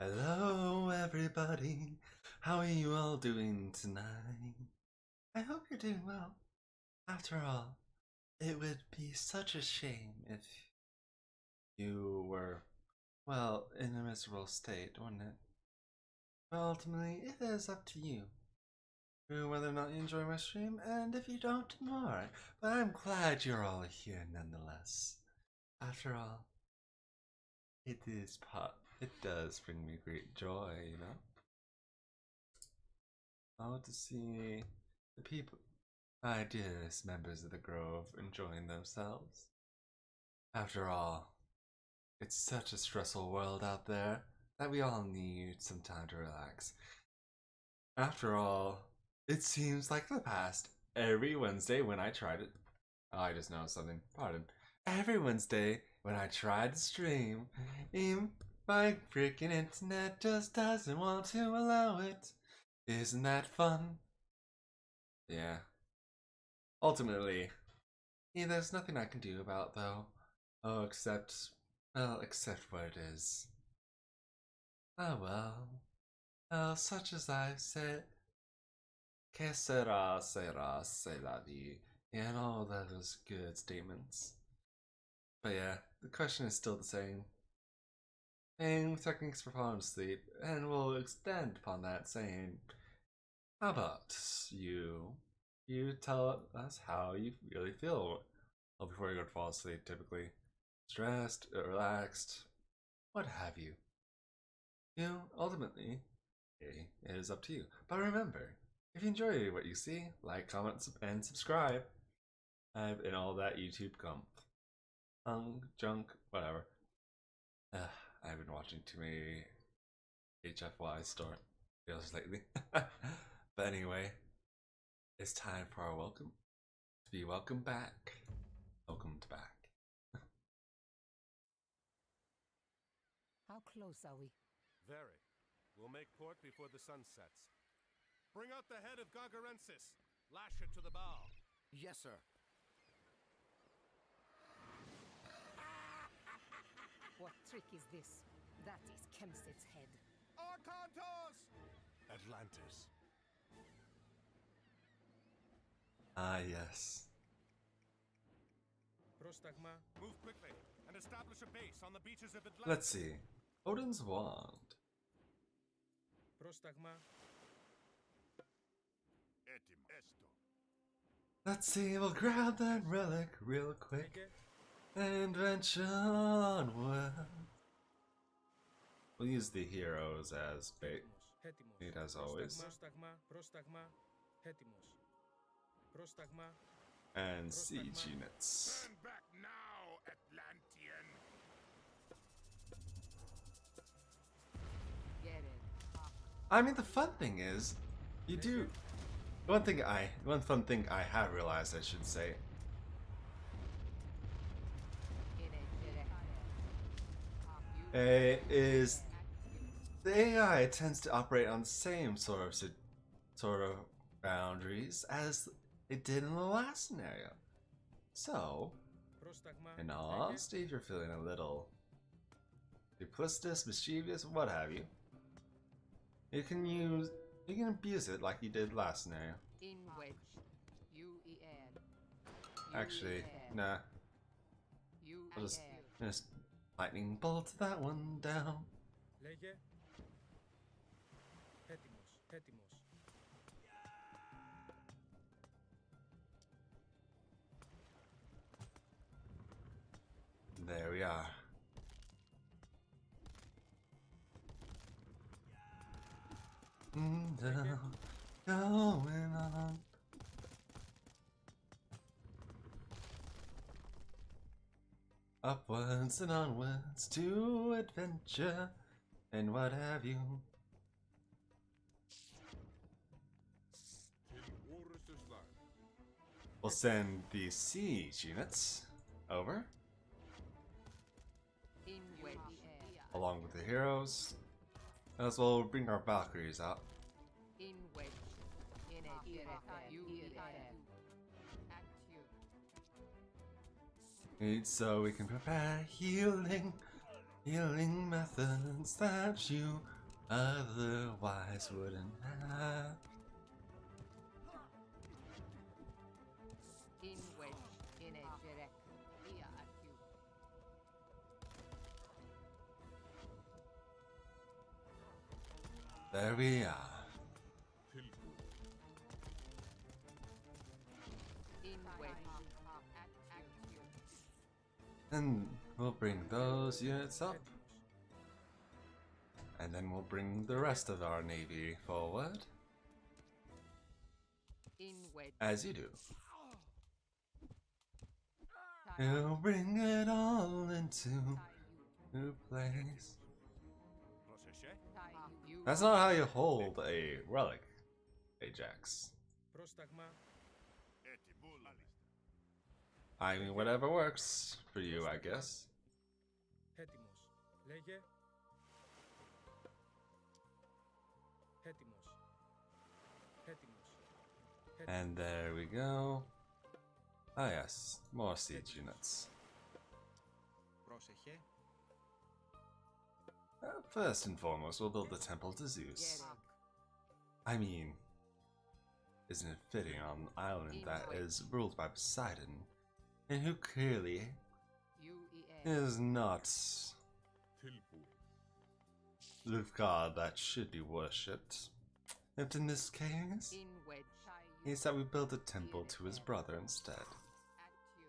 Hello, everybody. How are you all doing tonight? I hope you're doing well. After all, it would be such a shame if you were, well, in a miserable state, wouldn't it? But ultimately, it is up to you whether or not you enjoy my stream, and if you don't, more. But I'm glad you're all here nonetheless. After all, it does bring me great joy, you know? Oh, to see the people, my dearest members of the Grove, enjoying themselves. After all, it's such a stressful world out there that we all need some time to relax. After all, it seems like the past every Wednesday when I tried it. Oh, I just noticed something. Pardon. Every Wednesday when I tried to stream, my freaking internet just doesn't want to allow it. Isn't that fun? Yeah. Ultimately, yeah, there's nothing I can do about though. Oh, except what it is. Ah well. Well, such as I've said, que sera, c'est la vie, and all those good statements. But yeah, the question is still the same. And techniques for falling asleep, and we'll extend upon that saying, how about you? You tell us how you really feel before you go to fall asleep, typically. Stressed, relaxed, what have you. You know, ultimately, it is up to you. But remember, if you enjoy what you see, like, comment, and subscribe. And all that YouTube junk, whatever. I've been watching too many HFY start videos lately. But anyway, it's time for our welcome. To be welcome back. Welcomed back. How close are we? Very. We'll make port before the sun sets. Bring out the head of Gargarensis. Lash it to the bow. Yes, sir. What trick is this? That is Kemsit's head. Arkantos! Atlantis. Ah, yes. Prostagma, move quickly and establish a base on the beaches of Atlantis. Let's see. Odin's wand. Prostagma. Etim esto. Let's see, we'll grab that relic real quick and venture onward. We'll use the heroes as bait, as always. Prostagma, prostagma, hetimos. Prostagma. And siege units. Turn back now, Atlantean. Get it. I mean, the fun thing is, you do. One fun thing I have realized, I should say, is the AI tends to operate on the same sort of boundaries as it did in the last scenario. So, in all honesty, if you're feeling a little duplicitous, mischievous, what have you, you can abuse it like you did last scenario. In wedge. Actually, nah. I'll just lightning bolt that one down. Lege. Hetimos, hetimos. There we are. Going on. Upwards and onwards to adventure and what have you. We'll send the siege units over, along with the heroes, as well as bring our Valkyries out. In wedge. In a So we can prepare healing methods that you otherwise wouldn't have. In wedge, in a direct, here at you. There we are. In wedge, at you. And we'll bring those units up. And then we'll bring the rest of our navy forward. In wedge, As you do. tie We'll bring it all into you. new place. Proseche? Tie you. That's not how you hold a relic, Ajax. Πρόσταγμα. I mean, whatever works for you, I guess. Έτοιμος. Λέγε. Έτοιμος. Έτοιμος. And there we go. Ah yes, more siege units. Πρόσεχε. First and foremost, we'll build the temple to Zeus. I mean, isn't it fitting on an island that is ruled by Poseidon, and who clearly is not the god that should be worshipped? Except in this case, In wedge, tie you. is that we build a temple to his brother instead. At you.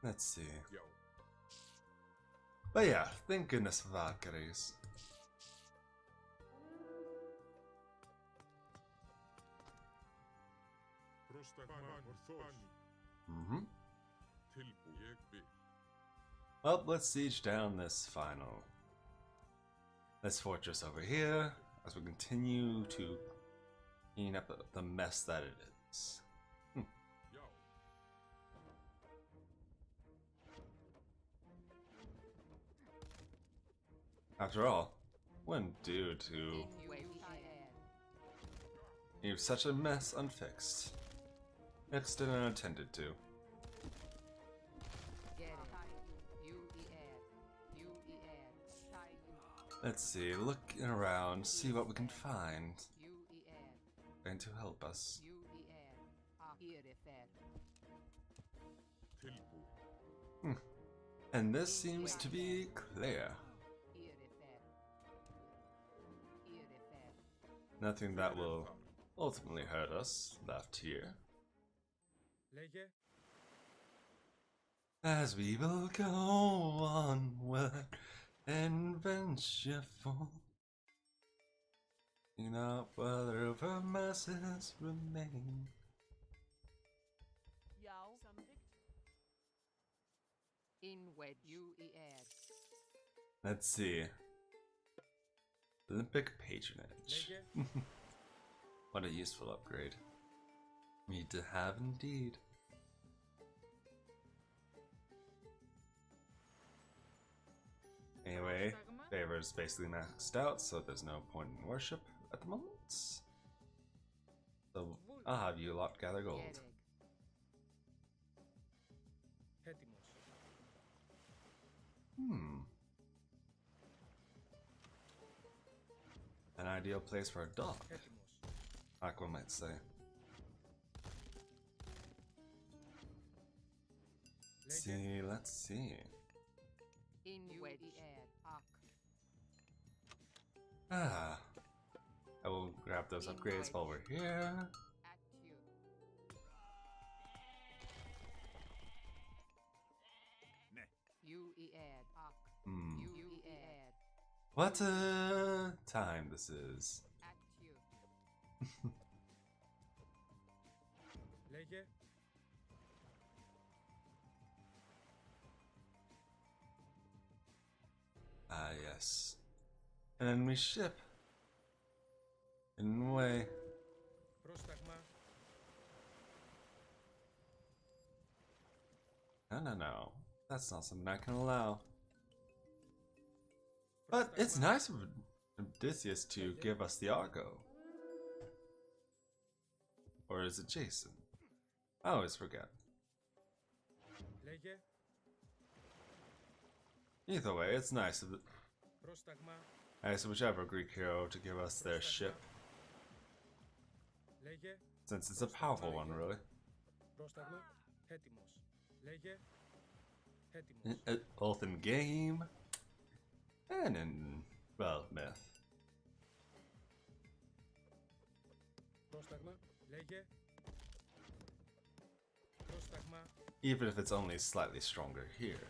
Let's see. But yeah, thank goodness for Valkyries. Well, let's siege down this fortress over here as we continue to clean up the mess that it is. After all, wouldn't do to In wedge, leave such a mess unfixed. Fixed and unattended to. get it. You air. Tie you. Let's see, look around, see what we can find. You air. Going to help us. You air. Here fair. And this seems to be clear. Here fair. Here fair. Nothing that will ultimately hurt us left here. Λέγε. As we will go onward and ventureful, not whether our masses remain. In wedge, you air. Let's see. Olympic patronage. Λέγε. What a useful upgrade. Need to have indeed. Anyway, favor is basically maxed out, so there's no point in worship at the moment. So I'll have you lot gather gold. Get it. Έτοιμος. An ideal place for a dock, Έτοιμος. Aqua might say. Let's see, let's see. In wedge, air. Ah, I will grab those upgrades while we're here. At you. You air. You air. What a time this is. At you. Λέγε. Ah, yes. An enemy ship. In a way. Πρόσταγμα. No. That's not something I can allow. But it's nice of Odysseus to give us the Argo. Or is it Jason? I always forget. Λέγε. Either way, it's nice of Πρόσταγμα. whichever Greek hero to give us their ship, Λέγε. since it's a powerful one, really. Πρόσταγμα. Έτοιμος. Λέγε. Έτοιμος. Both in game and in, well, myth. Πρόσταγμα. Λέγε. Πρόσταγμα. Even if it's only slightly stronger here,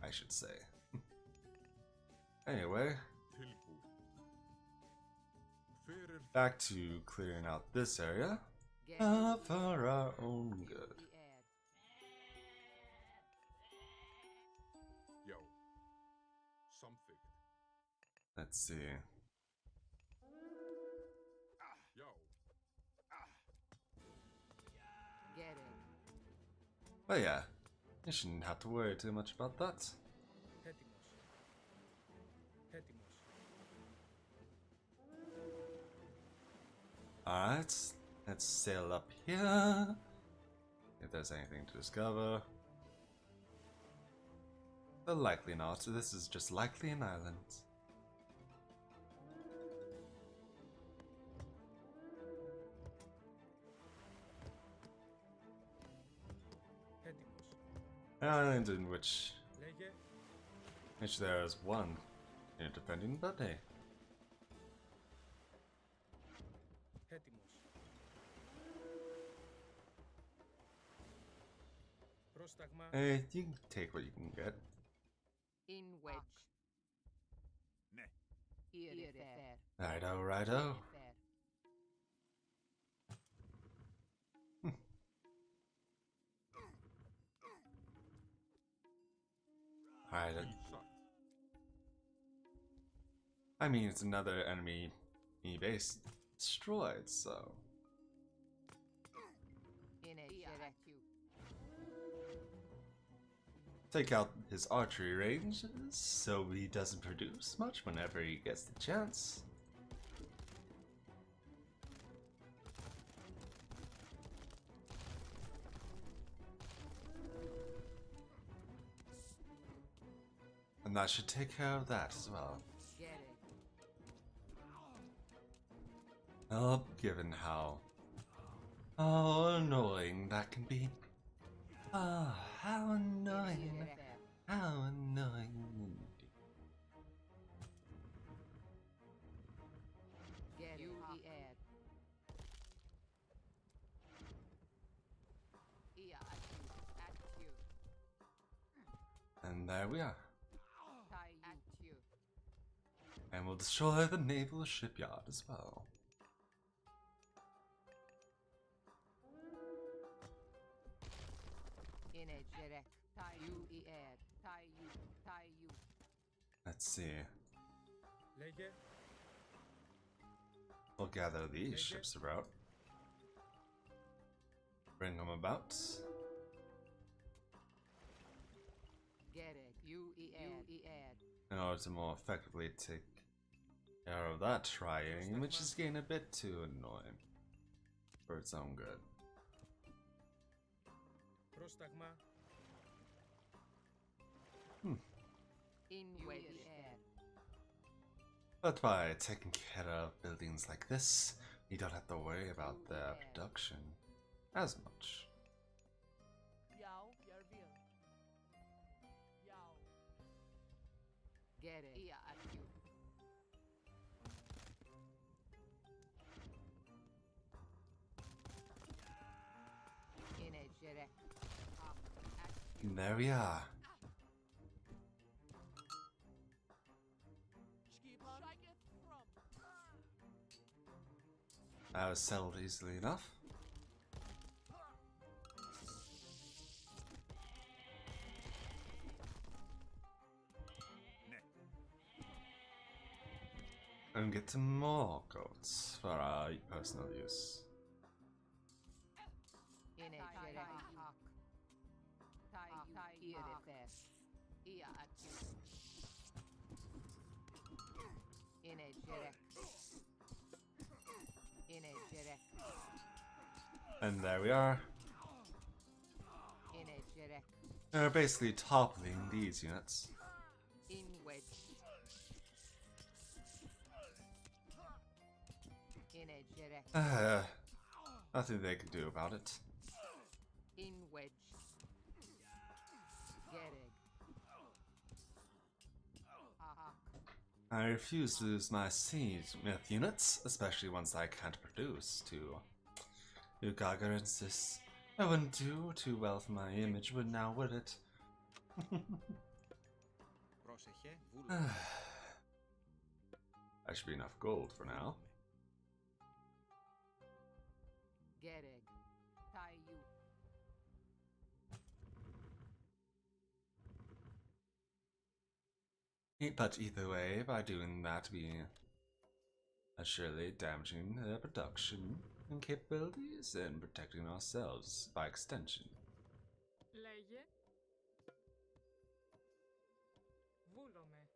I should say. Anyway, back to clearing out this area for our own good. Yo. Something. Let's see. Yo. Get it. But yeah, you shouldn't have to worry too much about that. Έτοιμος. Έτοιμος. Alright, let's sail up here. If there's anything to discover. But likely not, this is just likely an island. Έτοιμος. An island in which Λέγε. there is one in defending, but hey. Έτοιμος. Πρόσταγμα. Hey, you can take what you can get. In wedge. Ne. Here fair. Righto, righto. Fair. Alright, Shot. I mean, it's another enemy base destroyed, so. In a direct you. Take out his archery range so he doesn't produce much whenever he gets the chance. And that should take care of that as well. Get it. Oh, given how annoying that can be. Oh, how annoying. Here fair. How annoying. Get you add. Here at you. And there we are. Tie at you. And we'll destroy the naval shipyard as well. In a direct. Tie you add. Tie you. Tie you. Let's see. Λέγε. We'll gather these ships about. Bring them about. Get it. You add. In order to more effectively take care of that triangle, which is getting a bit too annoying for its own good. Πρόσταγμα. In wedge. Add. But by taking care of buildings like this, you don't have to worry about their production as much. Get it. Here at you. In a direct. Up at you. And there we are. That was settled easily enough. And get some more goats for our personal use. In a direct. Tie you. Here fair. Here at you. In a direct. In a direct. And there we are. In a jerek. They're basically toppling these units. In wedge. In a jerek. Nothing they can do about it. In wedge. Gereg. I refuse to lose my siege myth units, especially ones I can't produce to Gargarensis. That wouldn't do too well for my image, would now, would it? Πρόσεχε, βούλο. That should be enough gold for now. Gereg. Tai you. But either way, by doing that, we are surely damaging their production and capabilities and protecting ourselves by extension. Λέγε. Βούλομαι.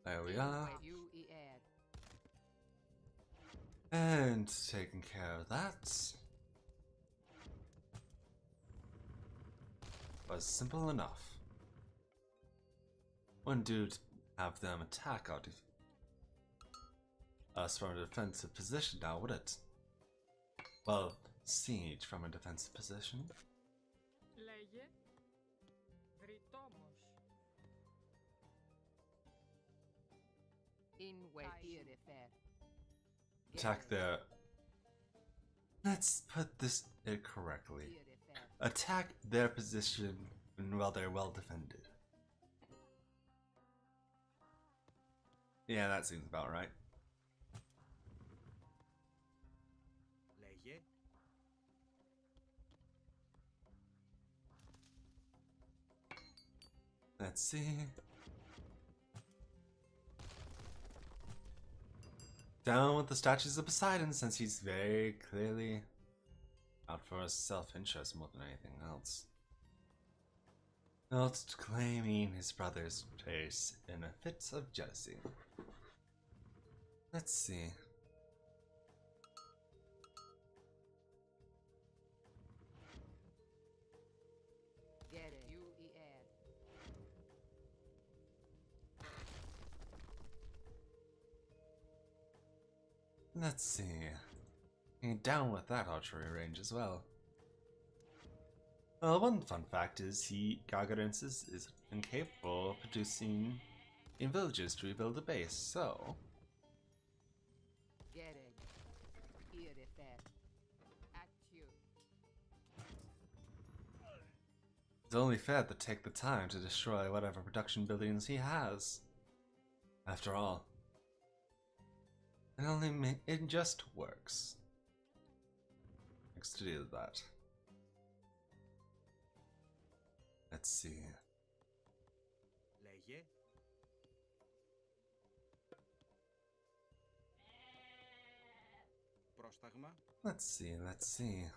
There we are. You add. And taking care of that was simple enough. Wouldn't do to have them attack us from a defensive position now, would it? Well, siege from a defensive position. Λέγε. Δρυτόμος. In wedge. Fair. Attack their... Let's put this correctly. Attack their position while they're well defended. Yeah, that seems about right. Λέγε. Let's see. Down with the statues of Poseidon, since he's very clearly out for his self-interest more than anything else. Not claiming his brother's place in a fit of jealousy. Let's see. Get it. You add. Let's see. Down with that archery range as well. Well, one fun fact is Gargarensis is incapable of producing in villages to rebuild a base, so Get it. Here fair. At you. it's only fair to take the time to destroy whatever production buildings he has. After all, it just works. Next to do that. Let's see. Λέγε. Πρόσταγμα. Let's see.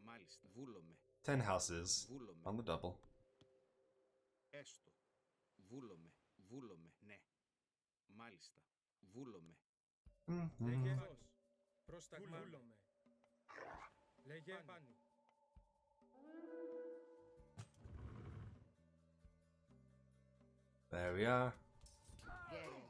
Μάλιστα. Βούλομαι. 10 houses Βούλομαι. on the double. Έστω. Βούλομαι. Βούλομαι. Ναι. Μάλιστα. Βούλομαι. Λέγε. Πρόσταγμα. Βούλομαι. Λέγε. Πάνω. There we are. Get it.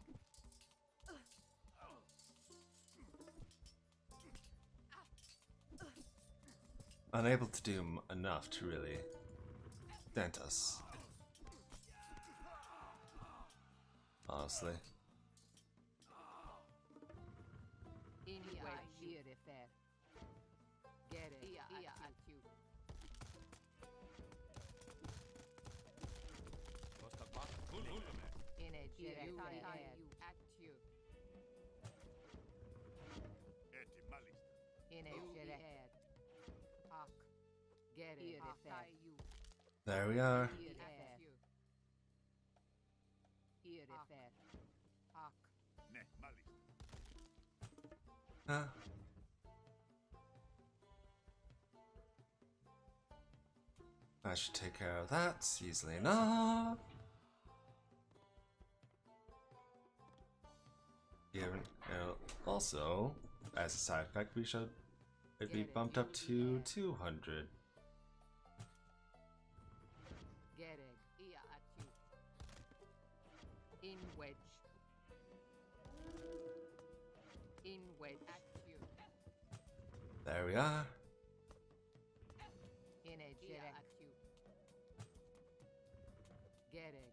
Unable to do enough to really dent us. Honestly. In wedge. Here fair. Get it. At you. Πρόσταγμα. Βούλομαι. In a jerek. You Add. At you. Έτσι, μάλιστα. In a jerek. Ak. Get it. Here fair. You. There we are. Here fair. Here fair. Ak. Ναι, μάλιστα. I should take care of that easily enough. Also, as a side effect, we should be bumped up to 200. Gereg, ia at you. In wedge. In wedge. At you. There we are. In a gereg. At you. Gereg.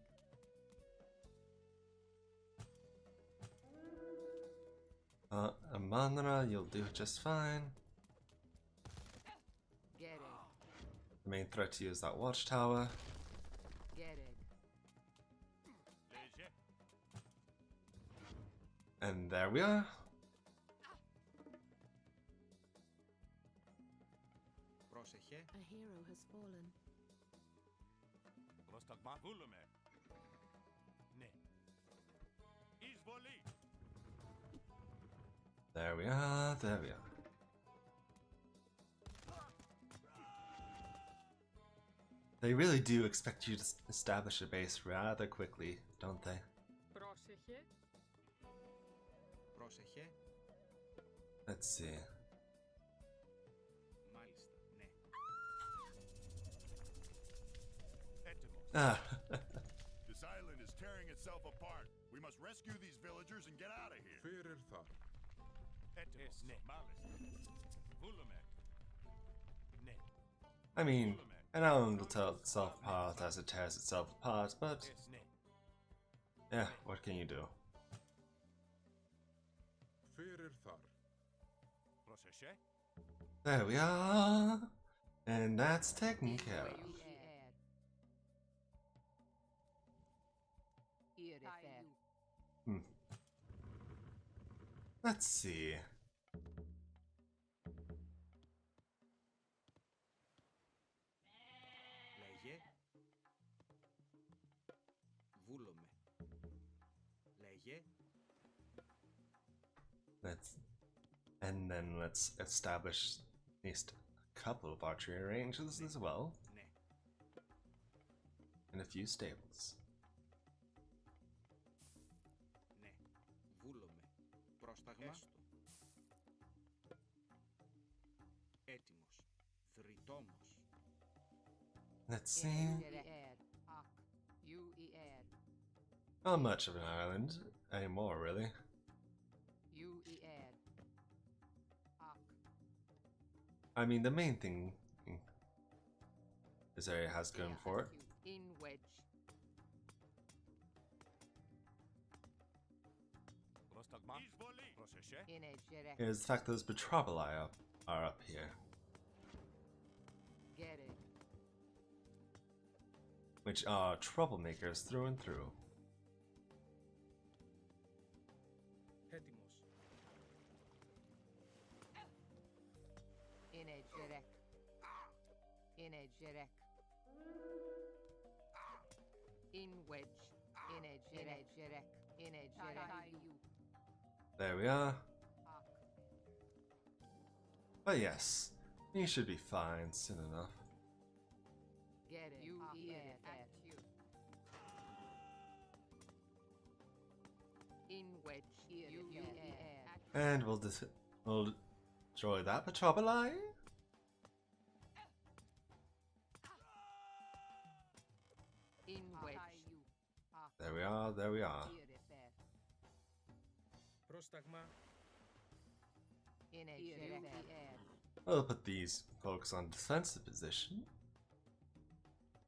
Amanra, you'll do just fine. Gereg. The main threat to you is that watchtower. Gereg. Léger. And there we are. Πρόσεχε. A hero has fallen. Πρόσταγμα. Βούλουμε. Ναι. Εισβολή. There we are, there we are. They really do expect you to establish a base rather quickly, don't they? Πρόσεχε. Πρόσεχε. Let's see. Μάλιστα, ναι. Έτοιμος. Ah, This island is tearing itself apart. We must rescue these villagers and get out of here. Φύρερθα. Έτοιμος. Ναι. Μάλιστα. Βούλουμε. Ναι. I mean, an island will tear itself apart as it tears itself apart, but Ναι. yeah, what can you do? Φύρερθα. Πρόσεχε. There we are, and that's taken care of. You add. Here is Hmm. Let's see. Λέγε. Βούλομαι. Λέγε. Let's establish at least a couple of archery ranges as well, Ναι. and a few stables. Ναι. Βούλομαι. Πρόσταγμα. Έστω. Έτοιμος. Θρητόμος. Let's see. add. Ak. You add. Not much of an island anymore, really. You add. Ak. I mean, the main thing this area has going for it In wedge. Πρόσταγμα. Εισβολή. Πρόσεχε. In a gereg. is the fact that those Metropoli are up here, Gereg. which are troublemakers through and through. Έτοιμος. In a gereg. In a gereg. In wedge. In a gereg. In a gereg. You. There we are. Ak. But yes, you should be fine soon enough. Gereg. You add. You. In wedge. You add. And we'll destroy that Metropoli. In wedge. Ak. There we are, there we are. Here is that. Πρόσταγμα. In a gereg. Add. We'll put these folks on defensive position,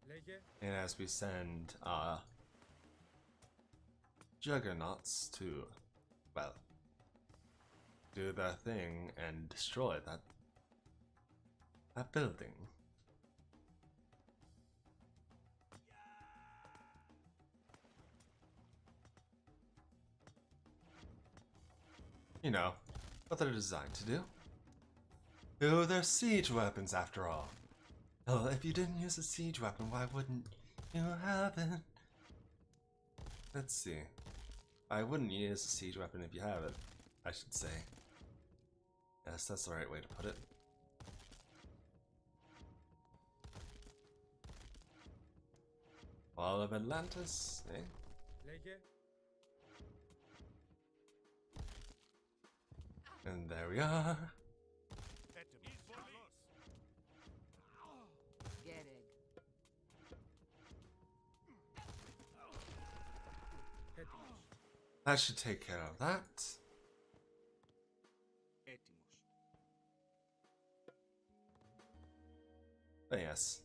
Λέγε. and as we send juggernauts to, well, do their thing and destroy that building. You know, what they're designed to do. Oh, they're siege weapons after all. Oh, if you didn't use a siege weapon, why wouldn't you have it? Let's see. I wouldn't use a siege weapon if you have it, I should say. Yes, that's the right way to put it. Wall of Atlantis, eh? Λέγε. And there we are. Gereg. Έτοιμος. That should take care of that. Έτοιμος. But yes.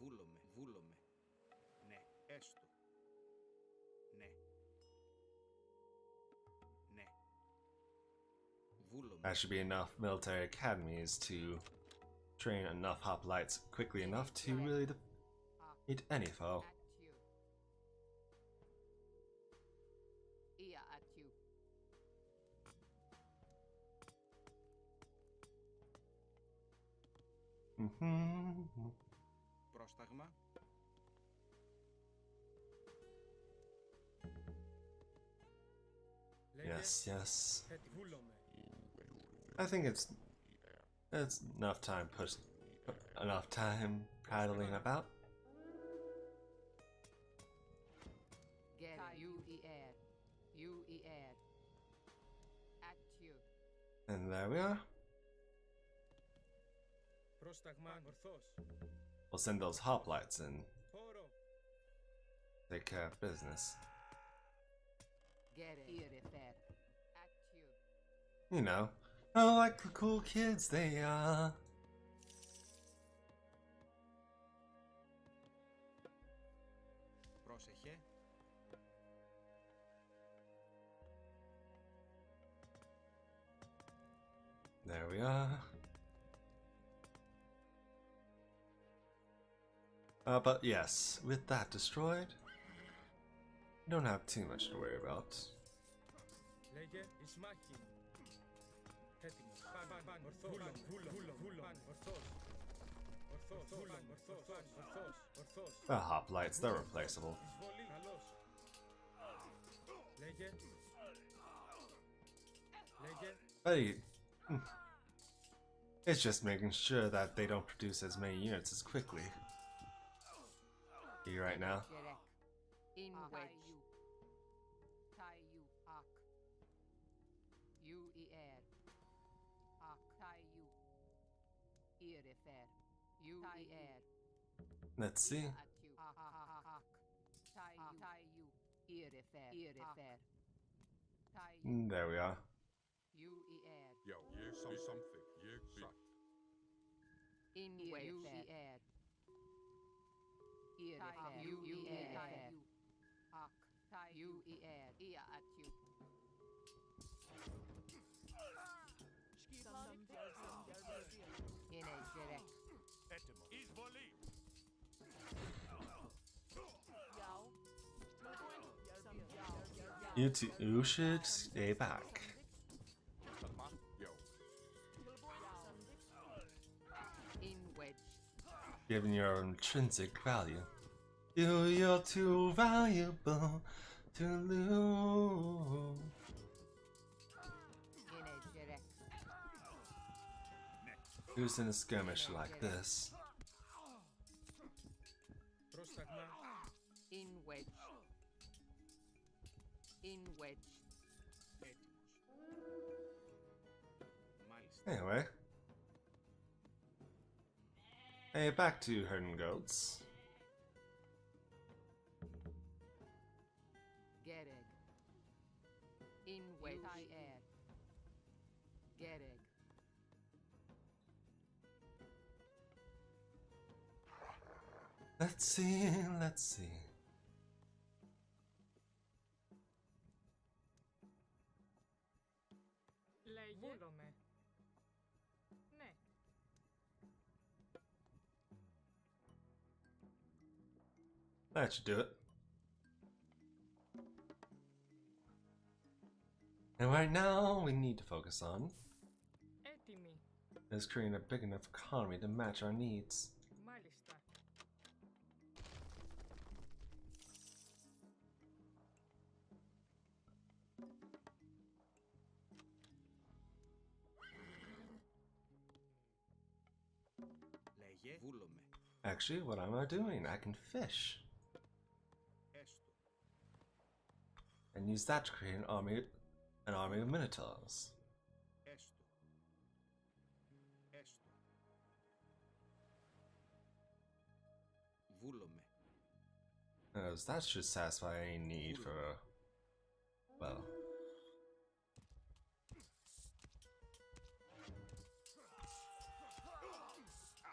Βούλομαι, βούλομαι. Ναι, έστω. Ναι. Ναι. Βούλομαι. That should be enough military academies to train enough hoplites quickly enough to really defeat any foe. At you. Ia at you. Πρόσταγμα. Λέγε. Yes, yes. Βούλομαι. I think it's enough time prattling about. Gereg. You e air. You e air. At you. And there we are. Πρόσταγμα. Ορθός. We'll send those hoplites and Χώρο. take care of business. Gereg. Ire fair. At you. You know, oh, like the cool kids they are. Πρόσεχε. There we are. But yes, with that destroyed, you don't have too much to worry about. Λέγε. Εις μάχη. Έτοιμος. Παν. Ορθός. Βούλομαι. Ορθός. Ορθός. Βούλομαι. Ορθός. Ορθός. The hoplites, they're replaceable. Εισβολή. Καλώς. Λέγε. Λέγε. But it's just making sure that they don't produce as many units as quickly. You right now? Gereg. In wedge. Tie you. Arc. You e air. Arc. Tie you. Ire fair. You e air. Let's see. At you. Arc. Tie you. Tie you. Ire fair. Ire fair. Tie you. There we are. You e air. Yo, something. Shut. In wedge. You e air. Ire fair. You e air. Arc. Tie you e air. Ia at you. In a gerek. Izvoli! You should stay back. Yo. In wedge. Given your intrinsic value. You're too valuable to lose. In a gerek. Who's in a skirmish like this? Πρόσταγμα. In wedge. In wedge. Έτοιμος. Μάλιστα. Anyway. Hey, back to herding goats. Gereg. In wedge. I air. Gereg. Let's see, let's see. Λέγε. Βούλομαι. Ναι. That should do it. And right now, we need to focus on Έτοιμη. is creating a big enough economy to match our needs. Μάλιστα. Λέγε. Βούλομαι. Actually, what am I doing? I can fish. Esto. And use that to create an army of minotaurs. Esto. Esto. Βούλομαι. As that should satisfy any need for, well,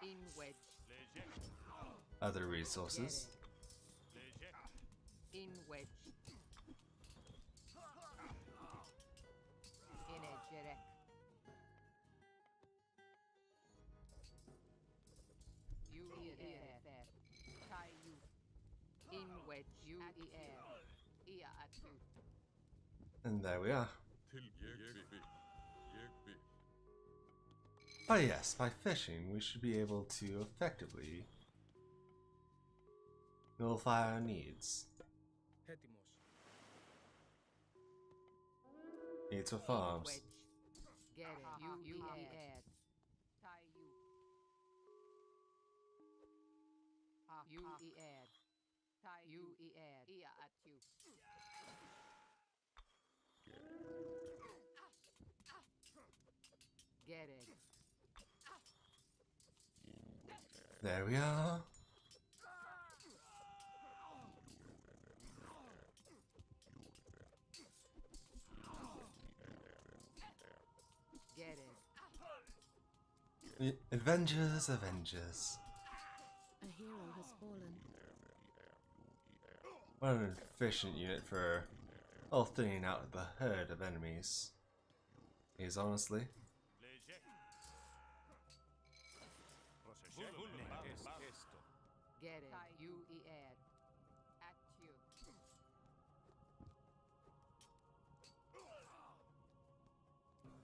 In wedge. Léger. other resources. Léger. In wedge. In a jerek. You fair. Tie you. In wedge. You Ia atu. And there we are. Till Yegby. Oh yes, by fishing we should be able to effectively nullify our needs. Έτοιμος. Needs for farms. Wedge. Get it. You add. Tie you. You add. Tie you add. Ia atu. Get it. There we are. Get it. Avengers, Avengers. A hero has fallen. What an efficient unit for thinning out the herd of enemies. Is honestly. Léger. Procession. Esto. Get it. You add. At you.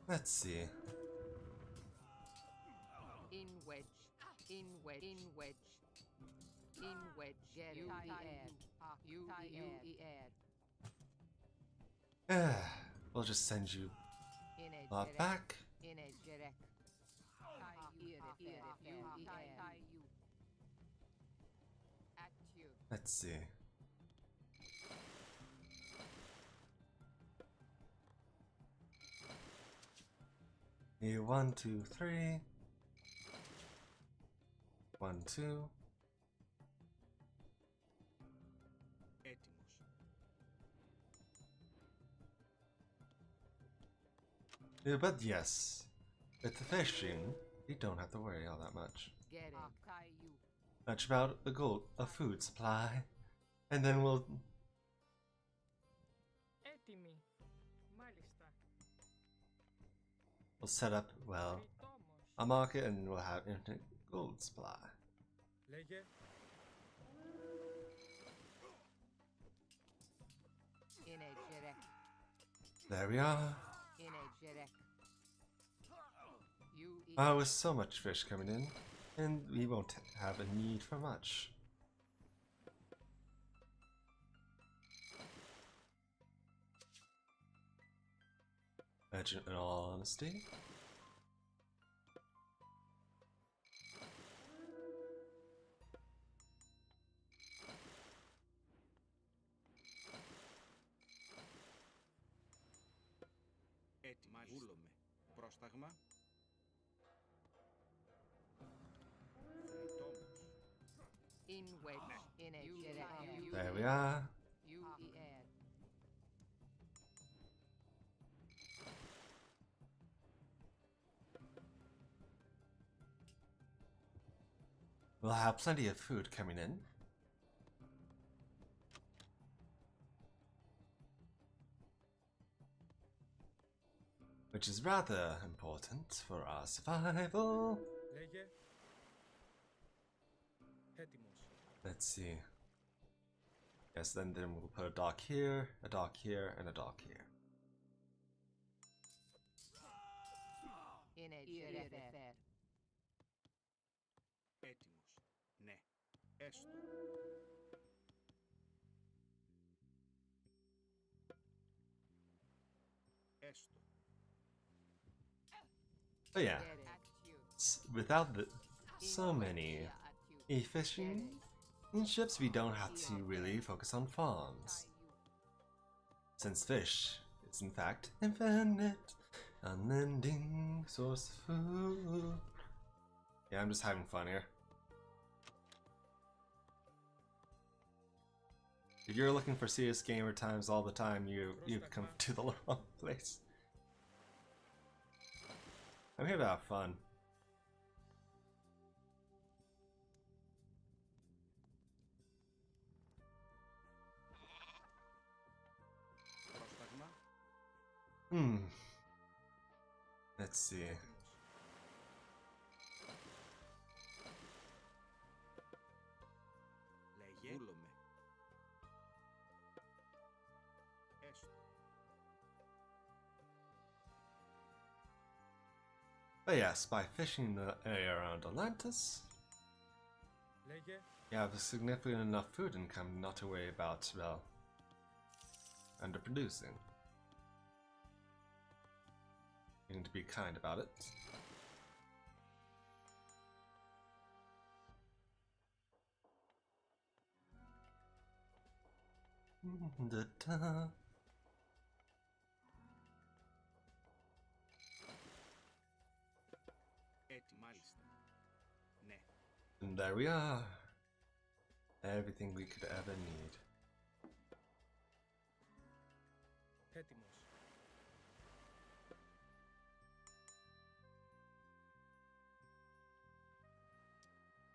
Let's see. In wedge. In wedge. In wedge. In wedge. Get it. You add. We'll just send you In a lot jerek. back. In a jerek. You tie you. At you. Let's see. Here, 1, 2, 3. 1, 2. Έτοιμος. Yeah, but yes, with the fishing, you don't have to worry all that much. Get it. Tie you. Much about a food supply, and then we'll Έτοιμοι. Μάλιστα. set up, well, Ρητόμος. a market, and we'll have infinite gold supply. Λέγε. In a jerek. There we are. In a jerek. You With so much fish coming in, and we won't have a need for much. In all honesty. Έτοιμο. Βούλομαι. Πρόσταγμα. Ρητόμος. in wedge. In a jerek. There we are. You add. We'll have plenty of food coming in. Which is rather important for our survival. Λέγε. Έτοιμος. Let's see. Yes, then we'll put a dock here, a dock here, and a dock here. In a jerek. Έτοιμος. Ναι. Έστω. Έστω. But yeah, Get it. At you. without so many At you. fishing. In ships, we don't have to really focus on farms, since fish is in fact infinite, unending source of food. Yeah, I'm just having fun here. If you're looking for serious gamer times all the time, you've come to the wrong place. I'm here to have fun. Πρόσταγμα. Let's see. Λέγε. Βούλομαι. Έστω. But yes, by fishing the area around Atlantis, Λέγε. you have a significant enough food income not to worry about, well, underproducing. You need to be kind about it. Da-da. Έτοιμο. Μάλιστα. Ναι. And there we are. Everything we could ever need. Έτοιμος.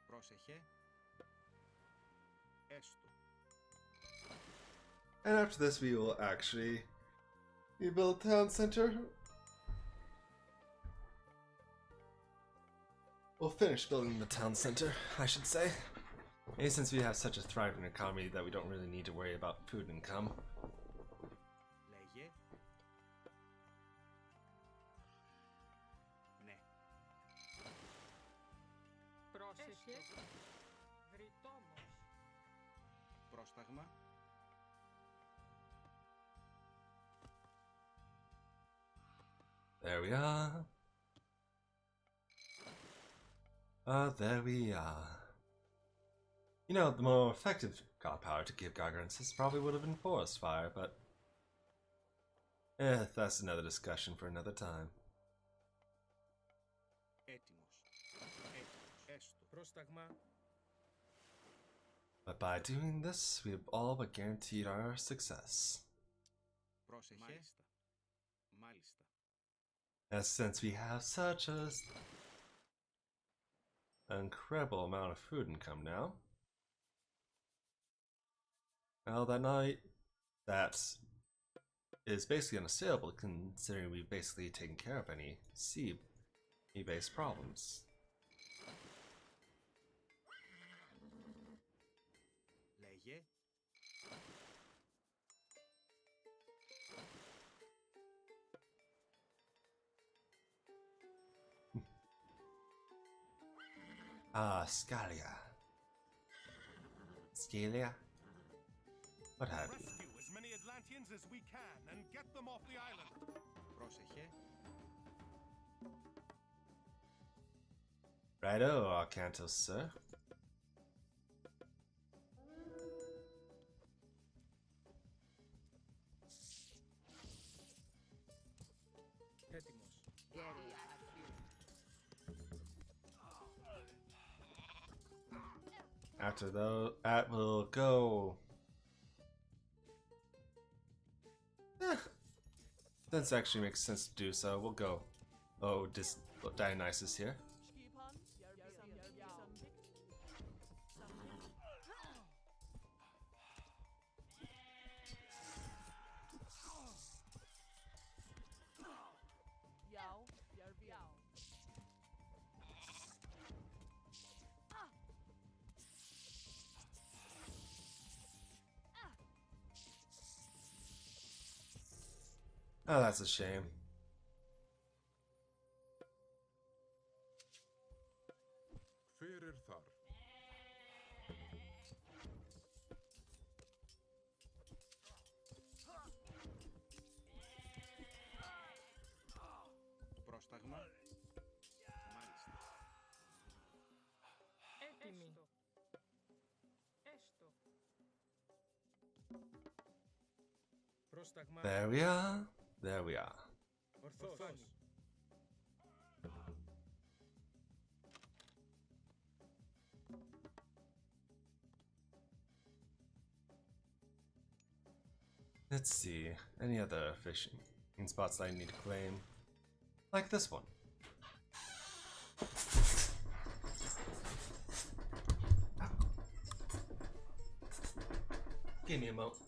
Πρόσεχε. Έστω. And after this, we will actually rebuild town center. We'll finish building the town center, I should say. And since we have such a thriving economy that we don't really need to worry about food income. Λέγε. Ναι. Πρόσεχε. Βρυτόμος. Πρόσταγμα. There we are. There we are. You know, the more effective god power to give Gargarensis probably would have been forest fire, but that's another discussion for another time. Έτοιμος. Έτοιμος. Έστω. Πρόσταγμα. But by doing this, we have all but guaranteed our success. Πρόσεχε. Μάλιστα. Μάλιστα. As since we have such an incredible amount of food income now. Well, that night, that is basically unassailable considering we've basically taken care of any sea-based problems. Λέγε. Scalia. Scalia? What have you? Rescue as many Atlanteans as we can and get them off the island. Πρόσεχε. Righto, Arcantos, sir. Έτοιμος. After that will go. This actually makes sense to do so. We'll go. Oh, Dionysus here. Oh, that's a shame. Fyrirþar. Πρόσταγμα. Μάλιστα. Έτοιμη. Πρόσταγμα. There we are. There we are. Ορθός. Let's see. Any other fishing spots that I need to claim? Like this one. Give me a moment.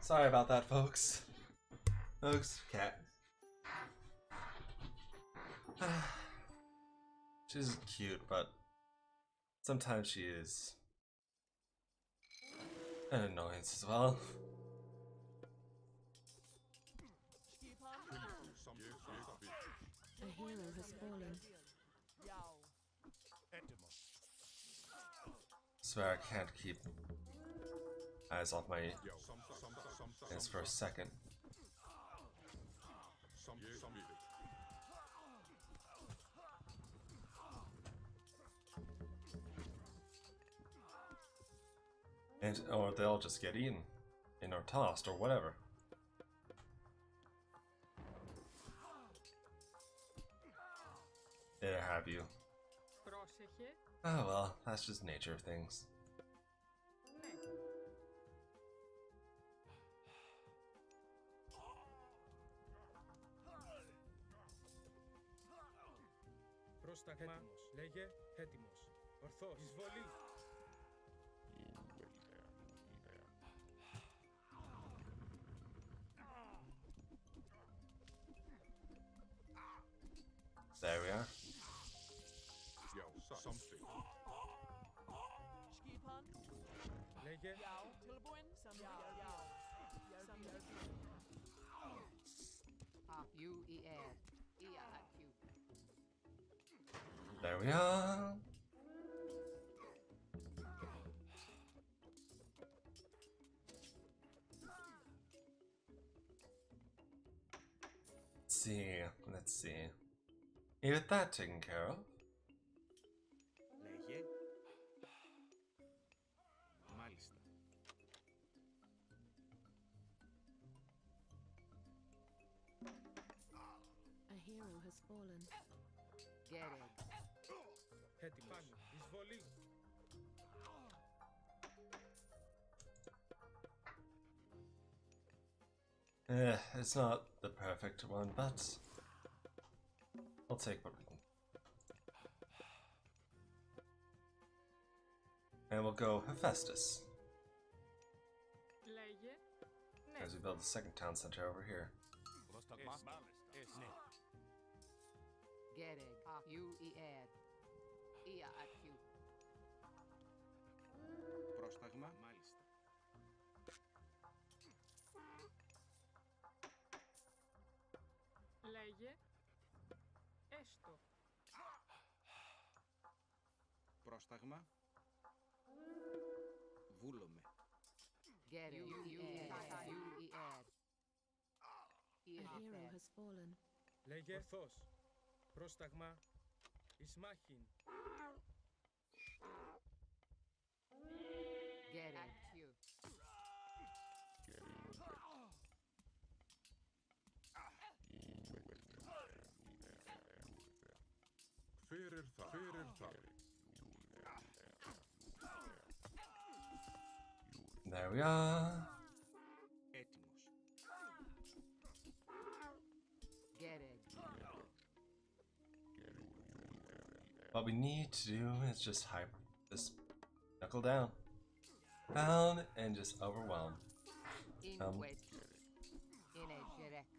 Sorry about that, folks. Cat. She's cute, but sometimes she is an annoyance as well. A hero has fallen. Swear I can't keep eyes off my hands for a second. And or they'll just get eaten, or tossed, or whatever. There have you. Πρόσεχε. Oh well, that's just nature of things. Ναι. Πρόσταγμα. Λέγε. Έτοιμος. Ορθός. Εισβολή. There we are. Λέγε. There we are. Let's see. You get that taken care of. Λέγε. Μάλιστα. A hero has fallen. Get it. Έτοιμος. Εισβολή. It's not the perfect one, but I'll take what we can. And we'll go Hephaestus, Λέγε. Ναι. as we build the second town center over here. Get it. Πρόσταγμα. Μάλιστα. Λέγε. Έστω. Πρόσταγμα. Βούλομαι. Get it. A hero has fallen. Λέγε. Ορθός. Πρόσταγμα. Ισμάχιν. Get it. There we are. Έτοιμος. Get it. What we need to do is just knuckle down. Down and just overwhelm. Inquet. In a jerek.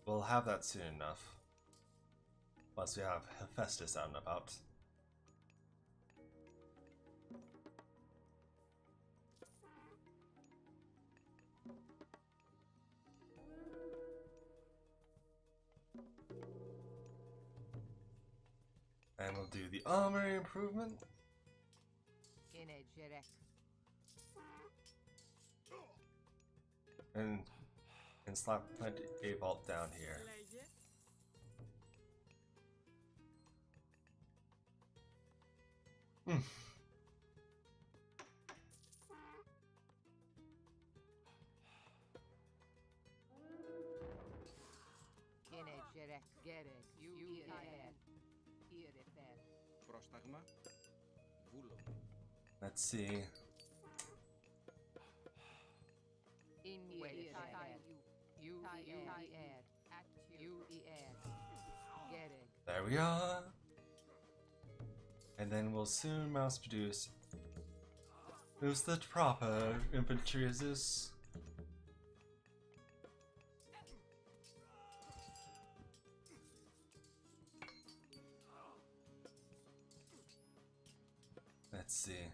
We'll have that soon enough. Once we have Hephaestus out and about. And we'll do the armory improvement. And slap a vault down here. Λέγε. Πρόσταγμα. Βούλομαι. Let's see. There we are. And then we'll soon mass produce who's the proper infantry is this? Let's see.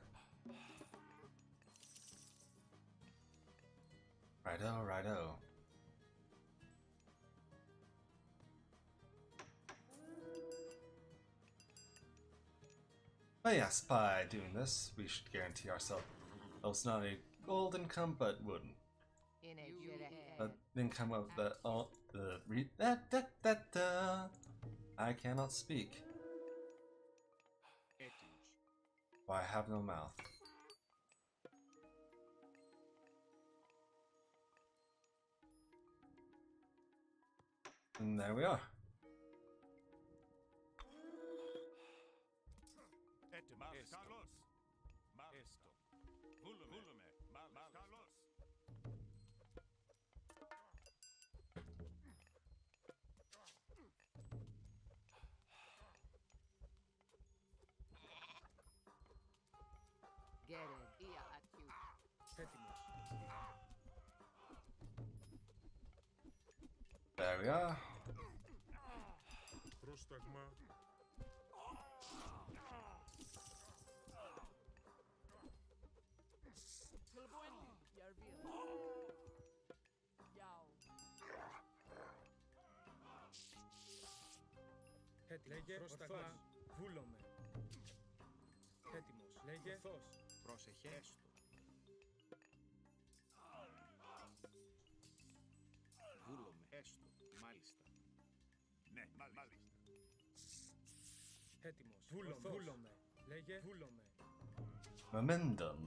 Righto, righto. But yes, by doing this, we should guarantee ourselves not a gold income, but wooden. Income of I cannot speak. Έτοιμος. Why I have no mouth. And there we are. Έτοιμα. Καλώς. Έστω. Βούλουμε. Καλώς. Έτοιμος. There we are. Πρόσταγμα. Λέγε πρόσταγμα. Βούλομαι. Έτοιμος. Λέγε φως. Πρόσεχε. Έστω. Βούλομαι. Έστω. Μάλιστα. Ναι, μάλιστα. Έτοιμος. Βούλομαι. Λέγε βούλομαι. Memendon.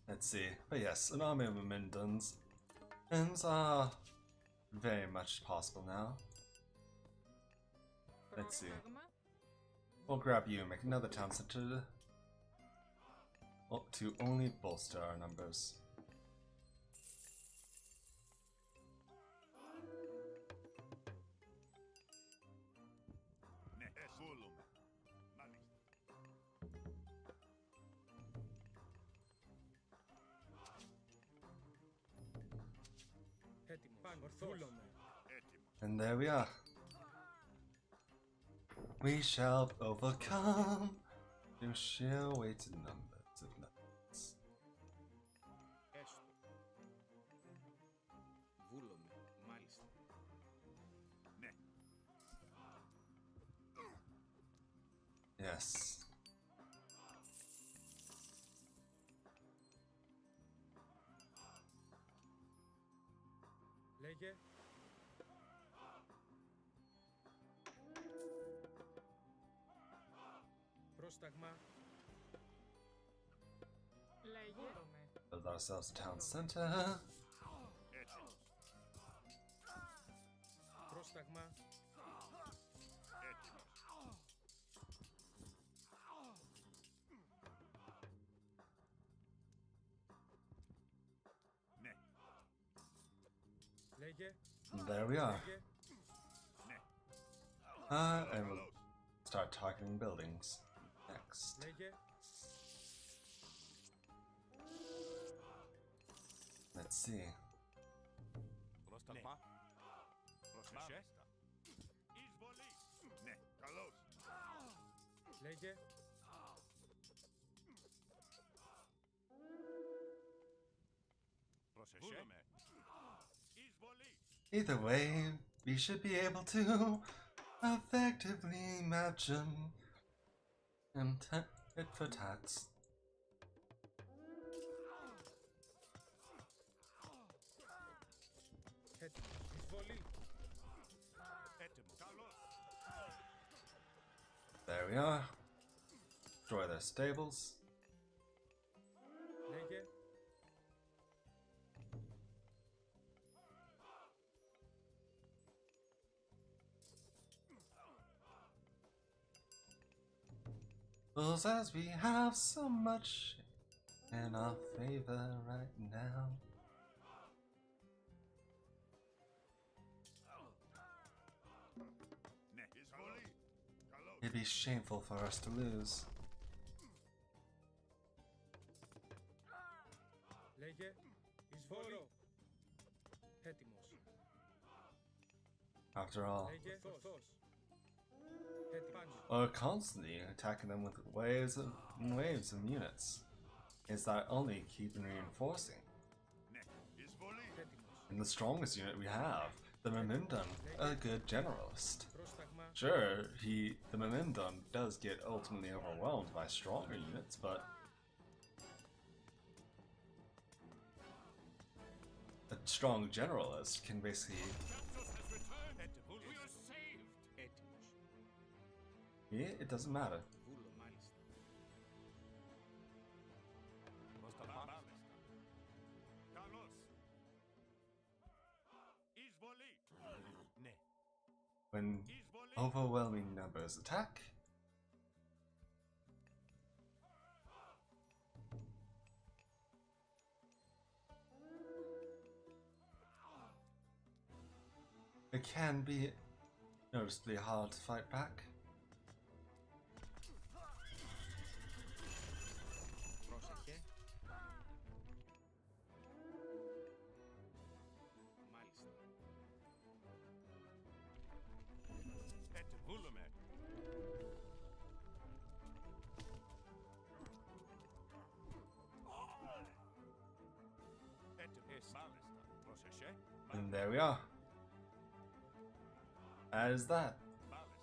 Let's see. But yes, an army of Memendons are very much possible now. Let's see. Πρόσταγμα. We'll grab you and make another town center to only bolster our numbers. Ναι, βούλουμε. Μάλιστα. Έτοιμος. Βούλομαι. Έτοιμος. And there we are. We shall overcome through sheer weight and numbers of numbers. Έστω. Βούλομαι. Μάλιστα. Ναι. Yes. Λέγε. Πρόσταγμα. Λέγε. Build ourselves a town center. Έτοιμος. Πρόσταγμα. Έτοιμος. Ναι. Λέγε. And there we are. Λέγε. Ναι. And we'll start targeting buildings next. Λέγε. Let's see. Πρόσταγμα. Πρόσεχε. Εισβολή. Ναι, καλώς. Λέγε. Πρόσεχε. Εισβολή. Either way, we should be able to effectively match him and tit for tats. Εισβολή. Έτοιμο. Καλώς. There we are. Destroy their stables. Λέγε. Fools as we have so much in our favor right now. Ναι, εισβολή. Καλώς. It'd be shameful for us to lose. Λέγε. Εισβολή. Έτοιμος. After all, Λέγε. Ορθός. Έτοιμος. we're constantly attacking them with waves of units. Is that only keeping reinforcing? Ναι, εισβολή. Έτοιμος. And the strongest unit we have, the Mimimdon, a good generalist. Πρόσταγμα. Sure, the Mimimdon does get ultimately overwhelmed by stronger units, but a strong generalist can basically, Έτοιμο. We are saved. Έτοιμος. yeah, it doesn't matter. Βούλο, μάλιστα. Προς τα πάνω. Καλώς. Εισβολή. Ναι. When Εισβολή. overwhelming numbers attack, it can be noticeably hard to fight back. Πρόσεχε. Μάλιστα. Έτοιμο. Βούλουμε. Έτοιμο. Μάλιστα. Πρόσεχε. And there we are. As that. Μάλιστα.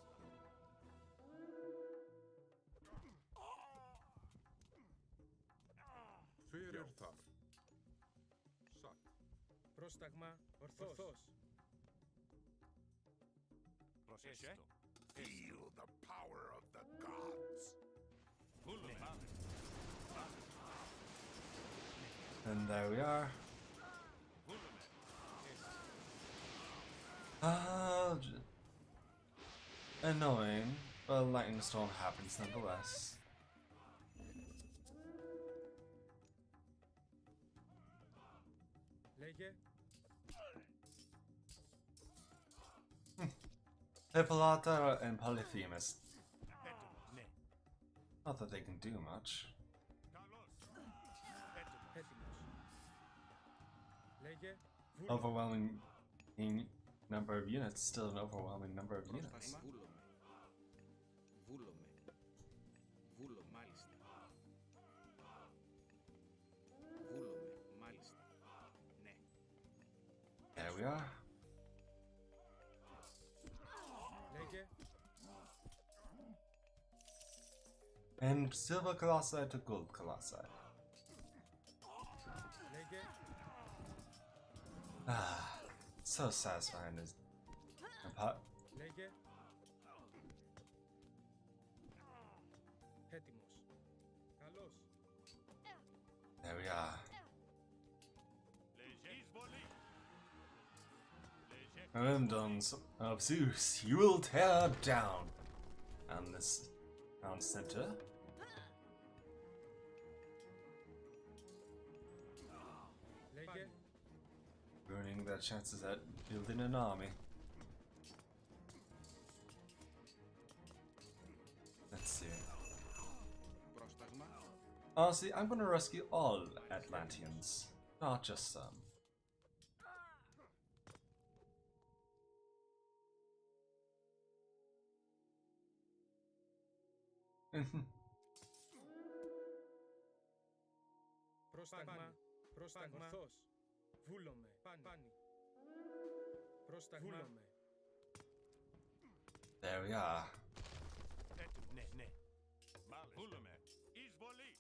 Fyrirtar. Satt. Πρόσταγμα. Ορθός. Πρόσεχε. Feel the power of the gods. Βούλουμε. And there we are. Βούλουμε. Annoying, but a lightning storm happens nonetheless. Λέγε. Hippolyta and Polyphemus. Έτοιμο. Ναι. Not that they can do much. Καλώς. Έτοιμο. Έτοιμος. Λέγε. Βούλο. Overwhelming number of units, still an overwhelming number of units. Πρόσταγμα. Βούλομαι. Βούλομαι. Βούλο, μάλιστα. Βούλομαι, μάλιστα. Ναι. There we are. Λέγε. And silver colossi to gold colossi. Λέγε. Ah, so satisfying is. Λέγε. Έτοιμος. Καλώς. There we are. Léger. Εισβολή. Léger. Myrmidons of Zeus, you will tear down. And this town center. Λέγε. Ruining their chances at building an army. Let's see. Πρόσταγμα. Honestly, I'm gonna rescue all Atlanteans, not just some. Πρόσταγμα. Πρόσταγμα. Ορθός. Βούλομαι. Πάνι. Πρόσταγμα. Βούλομαι. There we are. Ναι, ναι. Βούλομαι. Εισβολή.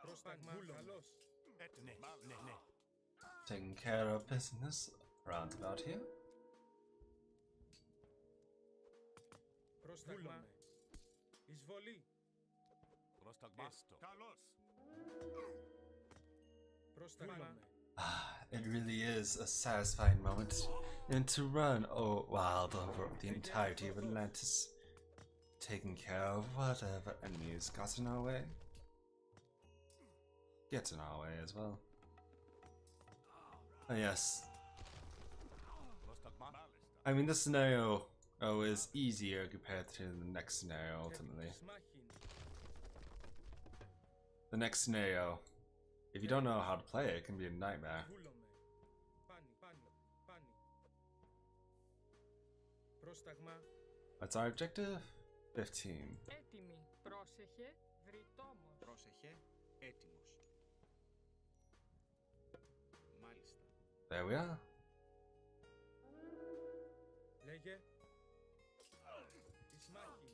Πρόσταγμα, καλώς. Ναι, ναι, ναι. Taking care of business around about here. Πρόσταγμα. Εισβολή. Έστω. Καλώς. Πρόσταγμα. It really is a satisfying moment. And to run wild over the entirety of Atlantis, taking care of whatever enemies got in our way. Get in our way as well. Oh yes. I mean, this scenario is easier compared to the next scenario ultimately. The next scenario, if you don't know how to play it, it can be a nightmare. Βούλομαι. Πάνι, πάνι, πάνι. Πρόσταγμα. What's our objective? 15. Έτοιμη. Πρόσεχε. Βρυτόμος. Πρόσεχε, έτοιμος. Μάλιστα. There we are. Λέγε. Εις μάχη.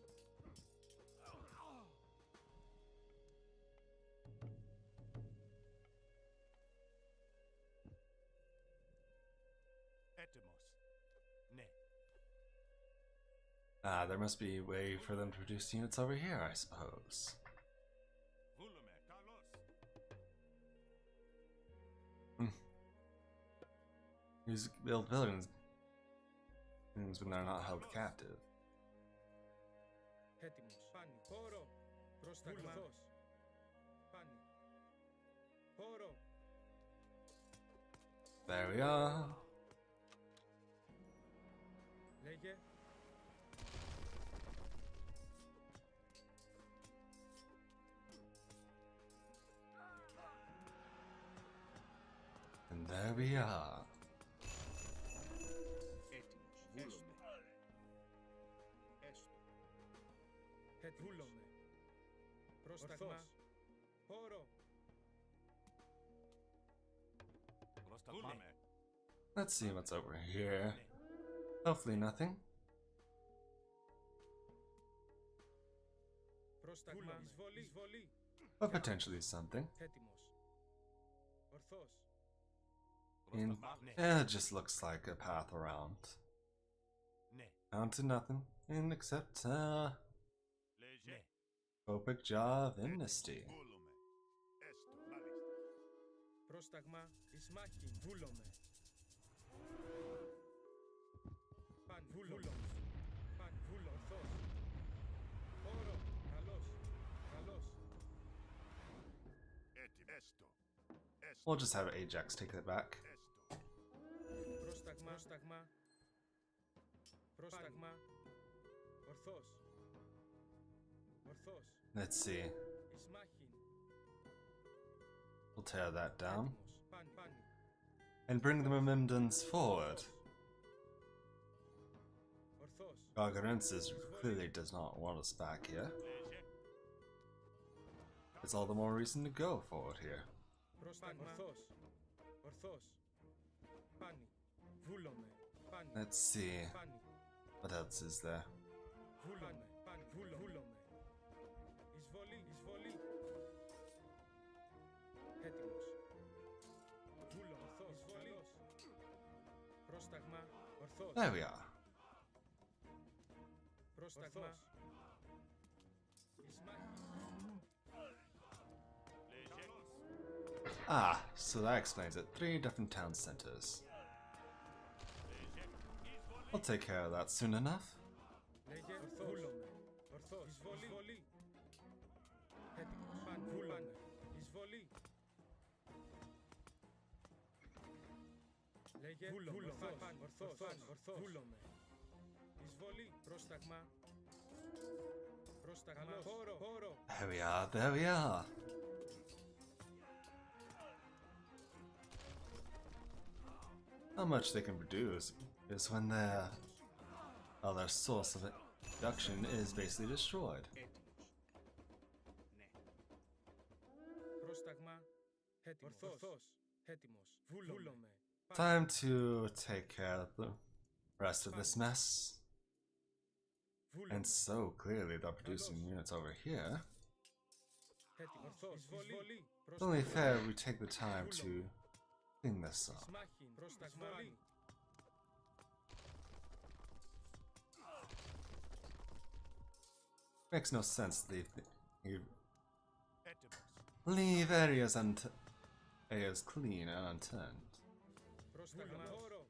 Έτοιμος. Ναι. Ah, there must be a way for them to produce units over here, I suppose. Βούλομαι. Καλώς. Use build buildings when they're not held captive. Έτοιμος. Πάνι. Χώρο. Πρόσταγμα. Πάνι. Χώρο. There we are. Λέγε. And there we are. Έτοιμος. Βούλομαι. Έστω. Βούλομαι. Πρόσταγμα. Χώρο. Βούλομαι. Let's see what's over here. Hopefully nothing. Πρόσταγμα. Εισβολή. Εισβολή. But potentially something. Έτοιμος. Ορθός. And it just looks like a path around. Ναι. Down to nothing. Except Λέγε. Copic Jaw of Amnesty. Βούλομαι. Έστω, μάλιστα. Πρόσταγμα. Εις μάχη. Βούλομαι. Παν. Βούλομαι. Παν. Βούλω. Ορθός. Χώρο. Καλώς. Καλώς. Έτοιμο. Έστω. Έστω. We'll just have Ajax take it back. Έστω. Πρόσταγμα. Πρόσταγμα. Πρόσταγμα. Ορθός. Ορθός. Let's see. Εις μάχη. We'll tear that down. Έτοιμος. Παν. Πάνι. And bring the Myrmidons forward. Ορθός. Gargarensis clearly does not want us back here. It's all the more reason to go forward here. Πρόσταγμα. Ορθός. Ορθός. Πάνι. Βούλομαι. Πάνι. Let's see. Πάνι. What else is there? Βούλομαι. Πάνι. Βούλομαι. Εισβολή. Εισβολή. Έτοιμος. Βούλομαι. Ορθός. Εισβολή. Πρόσταγμα. Ορθός. There we are. Πρόσταγμα. Εις μάχη. Ah, so that explains it. 3 different town centers. I'll take care of that soon enough. Λέγε. Ορθός. Βούλομαι. Ορθός. Εισβολή. Εισβολή. Έτοιμος. Παν. Βούλομαι. Εισβολή. Λέγε. Βούλομαι. Ορθός. Ορθός. Ορθός. Βούλομαι. Εισβολή. Πρόσταγμα. Πρόσταγμα. Χώρο. Χώρο. There we are, there we are. How much they can produce is when their source of production is basically destroyed. Πρόσταγμα. Έτοιμος. Ορθός. Έτοιμος. Βούλομαι. Time to take care of the rest of this mess. Βούλομαι. so clearly they're producing units over here. Έτοιμος. Εισβολή. It's only fair we take the time to clean this up. Εισμάχην. Προσταγμάνη. Makes no sense to Έτοιμος. leave areas clean and unturned. Πρόσταγμα. Όρο.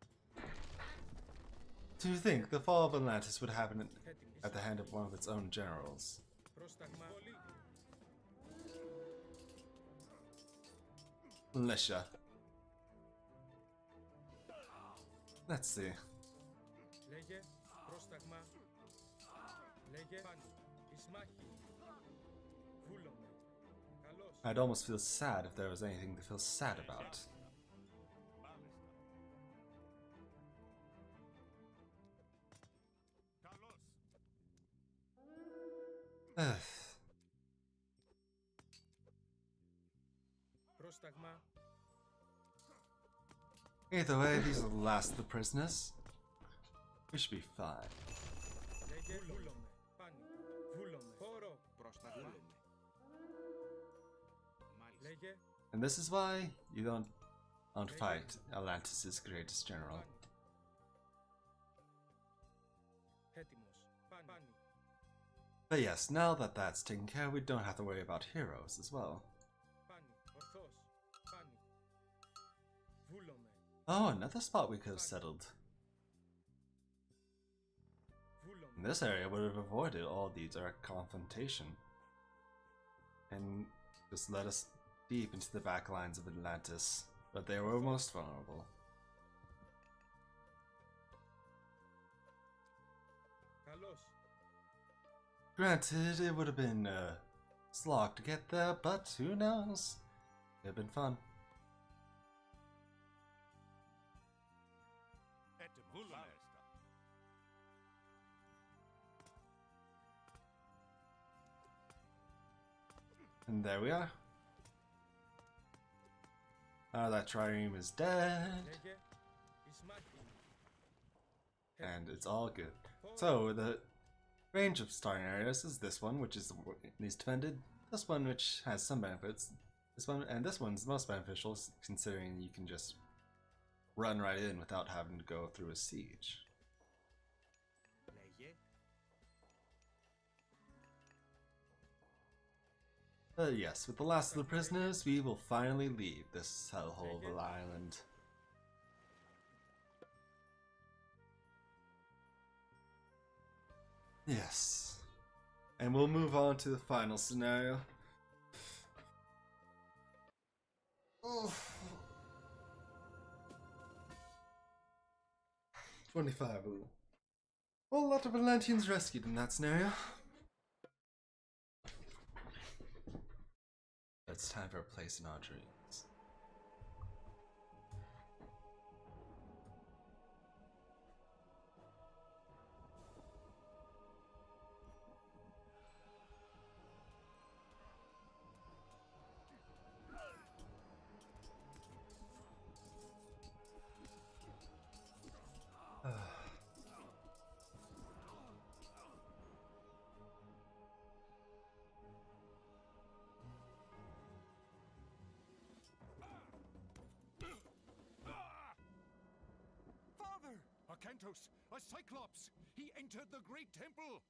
Do you think the fall of Atlantis would happen at the hand of one of its own generals? Πρόσταγμα. Εισβολή. Militia. Let's see. Λέγε. Πρόσταγμα. Λέγε. Πάνω. Εισμάχη. Βούλομαι. Καλώς. I'd almost feel sad if there was anything to feel sad about. Πρόσταγμα. Either way, these are the last of the prisoners. We should be fine. Λέγε. Βούλομαι. Πάνω. Βούλομαι. Χώρο. Πρόσταγμα. Μάλιστα. Λέγε. And this is why you don't fight Atlantis' greatest general. Έτοιμος. Πάνω. But yes, now that that's taken care of, we don't have to worry about heroes as well. Πάνω. Ορθός. Πάνω. Βούλομαι. Oh, another spot we could have settled. Βούλομαι. In this area would have avoided all the direct confrontation and just led us deep into the back lines of Atlantis, but they were most vulnerable. Καλώς. Granted, it would have been a slog to get there, but who knows? It would have been fun. Έτοιμος. Μάλιστα. And there we are. That trireme is dead, Λέγε. Εισμάχη. and it's all good. So, the range of starting areas is this one, which is the least defended, this one, which has some benefits, this one, and this one's most beneficial, considering you can just run right in without having to go through a siege. Λέγε. But yes, with the last of the prisoners, we will finally leave this hellhole of an island. Yes. And we'll move on to the final scenario. Oh. 25. Well, a lot of Atlanteans rescued in that scenario. It's time for a place in our dreams. Acanthos, a Cyclops! He entered the Great Temple!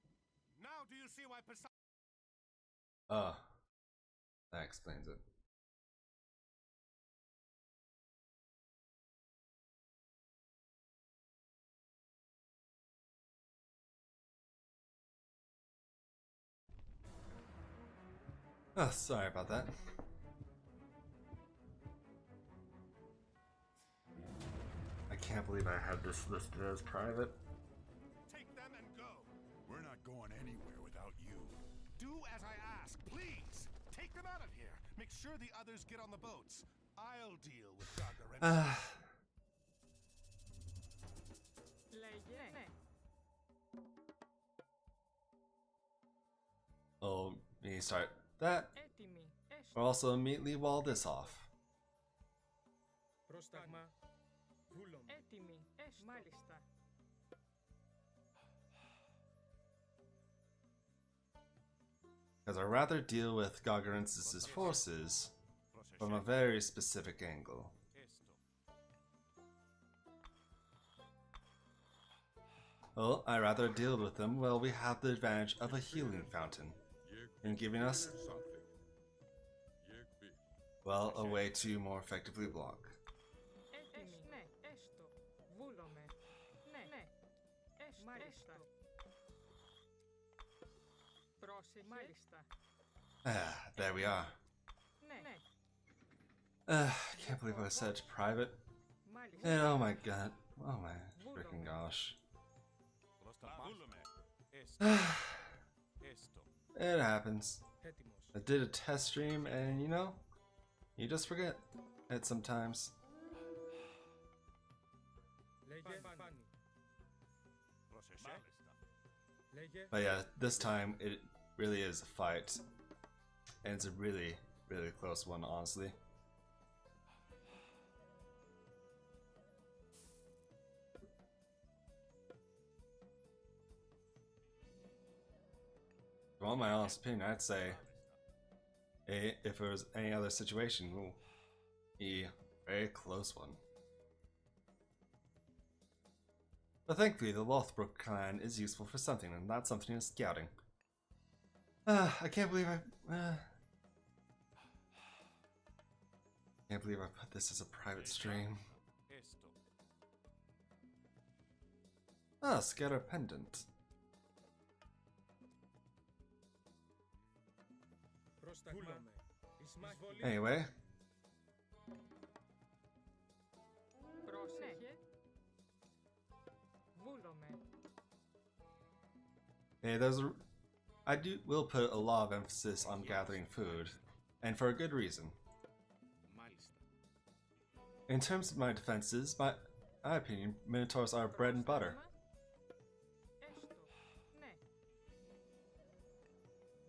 Now do you see why Poseidon... That explains it. Oh, sorry about that. I can't believe I had this listed as private. Take them and go! We're not going anywhere without you. Do as I ask, please! Take them out of here! Make sure the others get on the boats. I'll deal with Gargarensis. Λέγε. Oh, me start that. Έτοιμη. Έστω. We'll also immediately wall this off. Πρόσταγμα. Βούλομαι. Έτοιμη. Έστω. Μάλιστα. Because I'd rather deal with Gargarensis' forces from a very specific angle. Well, I'd rather deal with them while we have the advantage of a healing fountain, and giving us, well, a way to more effectively block. Ναι, έστω. Βούλομαι. Ναι, έστω. Μάλιστα. Πρόσε, μάλιστα. Ah, there we are. Ναι, I can't believe I said private. μάλιστα. And oh my god. Oh my freaking gosh. It happens. Έτοιμος. I did a test stream and you know, you just forget it sometimes. Λέγε Φάνη. Λέγε But yeah, this time it really is a fight. And it's a really, really close one, honestly. Well, my honest opinion, I'd say if it was any other situation, it would be a very close one. But thankfully, the Lothbrok clan is useful for something, and that something is scouting. I can't believe I put this as a private stream. Ah, scatter pendant. πρόσταγμα. Εισβολή. Anyway, Πρόσεχε. Βούλομαι. hey, will put a lot of emphasis on gathering food, and for a good reason. Μάλιστα. In terms of my defenses, my opinion, Minotaurs are bread and butter. Έστω. Ναι.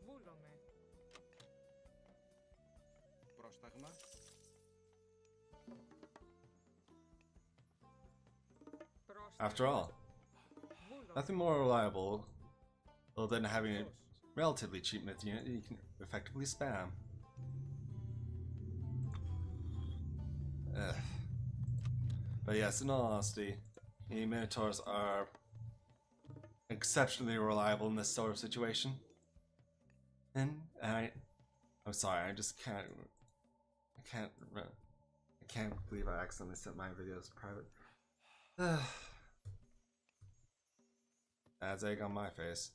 Βούλομαι. Πρόσταγμα. Πρόσταγμα. After all, Βούλομαι. nothing more reliable than having a relatively cheap myth unit you can effectively spam. Ugh. But yes, in all honesty, the Minotaurs are exceptionally reliable in this sort of situation. And I'm sorry, I just can't. I can't believe I accidentally sent my videos private. Adds egg on my face.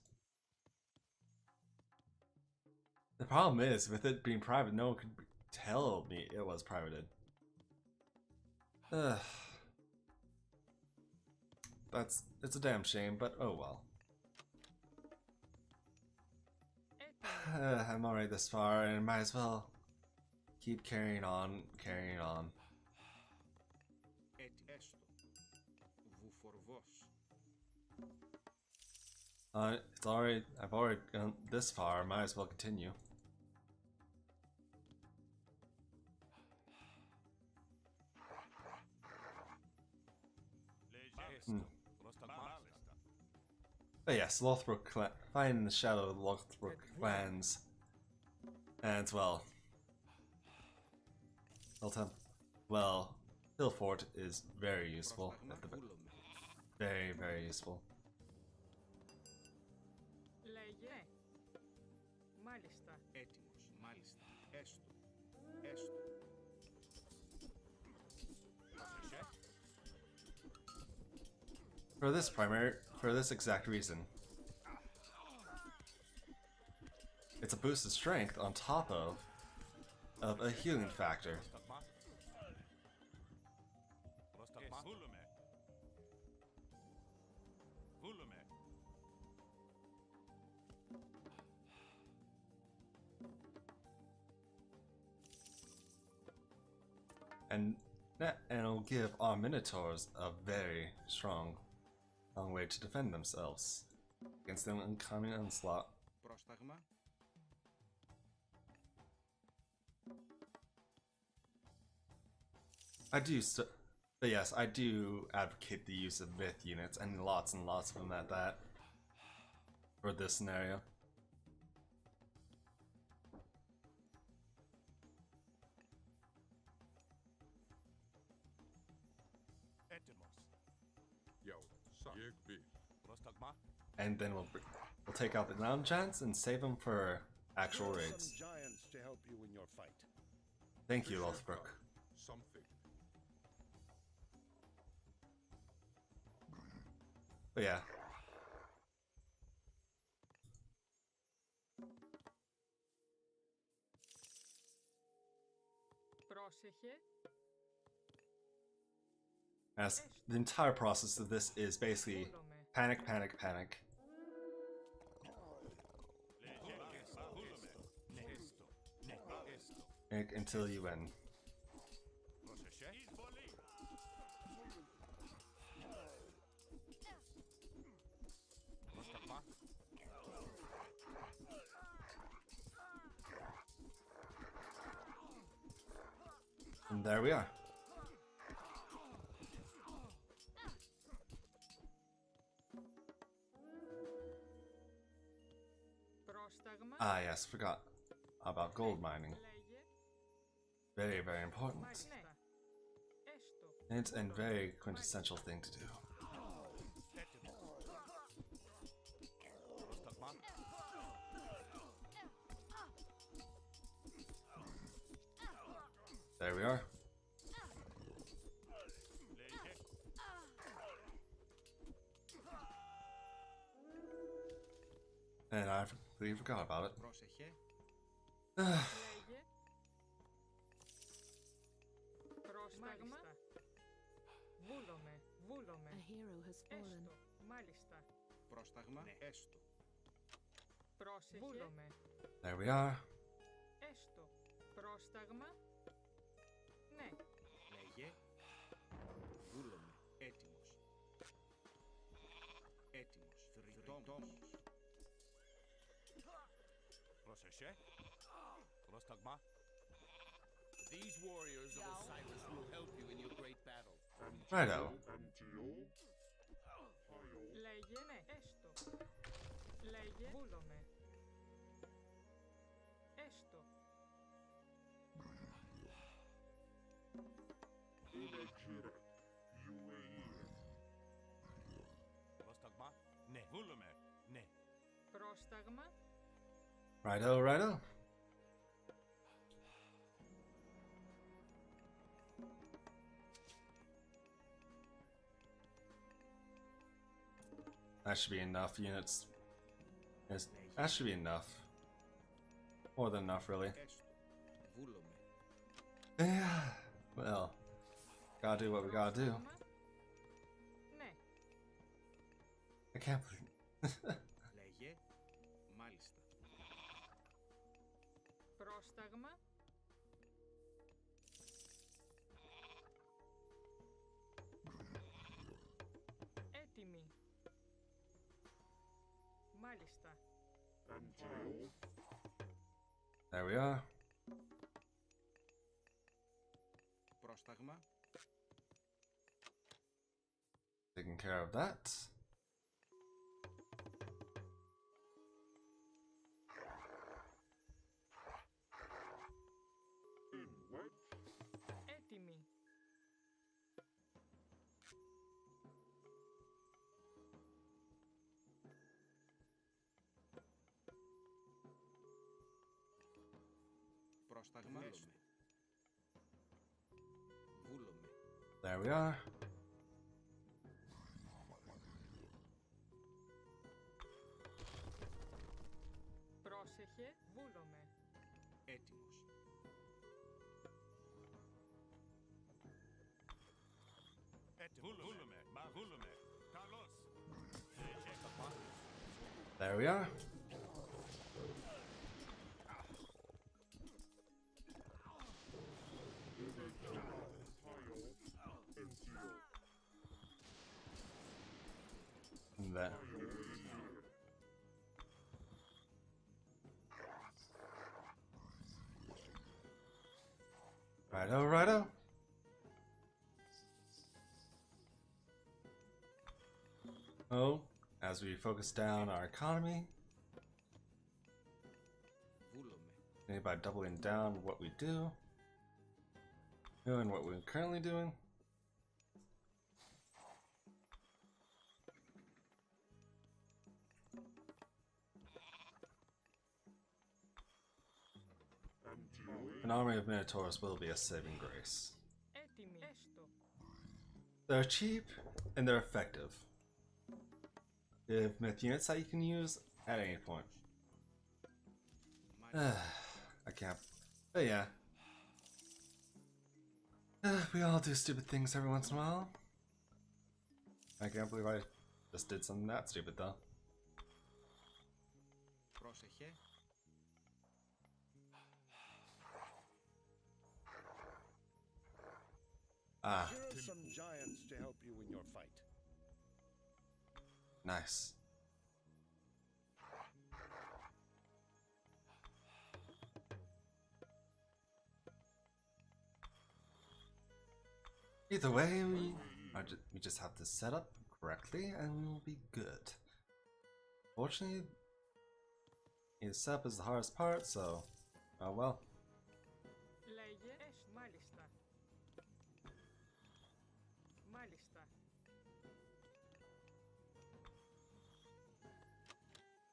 The problem is, with it being private, no one could tell me it was privated. It's a damn shame, but oh well. I'm already this far, and might as well keep carrying on. Έστω. Βουφορβός. I've already gone this far, might as well continue. But yes, finding the shadow of the Lothbrok clans, and well, Hill Fort is very useful. Πρόσταγμα. Βούλομαι. Very, very useful. Λέγε. Μάλιστα. Έτοιμος. Μάλιστα. Έστω. Έστω. For this exact reason. It's a boost of strength on top of a healing factor. And it'll give our Minotaurs a very strong way to defend themselves against an incoming onslaught. Πρόσταγμα. But yes, I do advocate the use of myth units, and lots of them at that, for this scenario. Yegbi. And then we'll take out the non-giants and save them for actual There are raids. some giants to help you in your fight. Thank you, Lothbrok. Something. But yeah. Πρόσεχε. As the entire process of this is basically panic, panic, panic. Until you win. And there we are. Πρόσταγμα. Ah, yes, forgot about gold mining. Λέγε. Very, very important. Μάλιστα. Έστω. It's a very quintessential thing to do. There we are. And I completely forgot about it. Πρόσεχε. Λέγε. Πρόσταγμα. Βούλομαι. Βούλομαι. A hero has fallen. Έστω. Μάλιστα. Πρόσταγμα. Έστω. Πρόσεχε. Βούλομαι. There we are. Έστω. Πρόσταγμα. Ναι. Λέγε. Βούλομαι. Έτοιμος. Έτοιμος. Φρυτόμος. Πρόσεχε. Πρόσταγμα. These warriors of Osiris will help you in your great battle. Righto. Λέγε. Ναι. Έστω. Λέγε. Βούλομαι. Έστω. Πρόσταγμα. Ναι. Βούλουμε. Ναι. Πρόσταγμα. Righto, righto. That should be enough units. That should be enough. More than enough, really. Έστω. Βούλομαι. Yeah. Well, gotta do what we gotta do. Πρόσταγμα. Ναι. I can't believe. Λέγε. Μάλιστα. Πρόσταγμα. Έτοιμη. Μάλιστα. There we are. Πρόσταγμα. Taking care of that. Έτοιμη. Πρόσταγμα. Έστω. Βούλομαι. There we are. Πρόσεχε. Βούλομαι. Έτοιμος. Έτοιμος. Βούλουμε. Μα βούλουμε. Καλώς. There we are. And that. Righto, righto. Oh, as we focus down our economy, Βούλομαι. maybe by doubling down what we do, doing what we're currently doing. An army of Minotaurs will be a saving grace. Έτοιμοι. Έστω. They're cheap and they're effective. They have myth units that you can use at any point. I can't. But yeah. We all do stupid things every once in a while. I can't believe I just did something that stupid though. Πρόσεχε. Ah, Here are some giants to help you in your fight. nice. Either way, we just have to set up correctly and we'll be good. Fortunately, the setup is the hardest part, so oh well. Λέγε. Μάλιστα. Μάλιστα.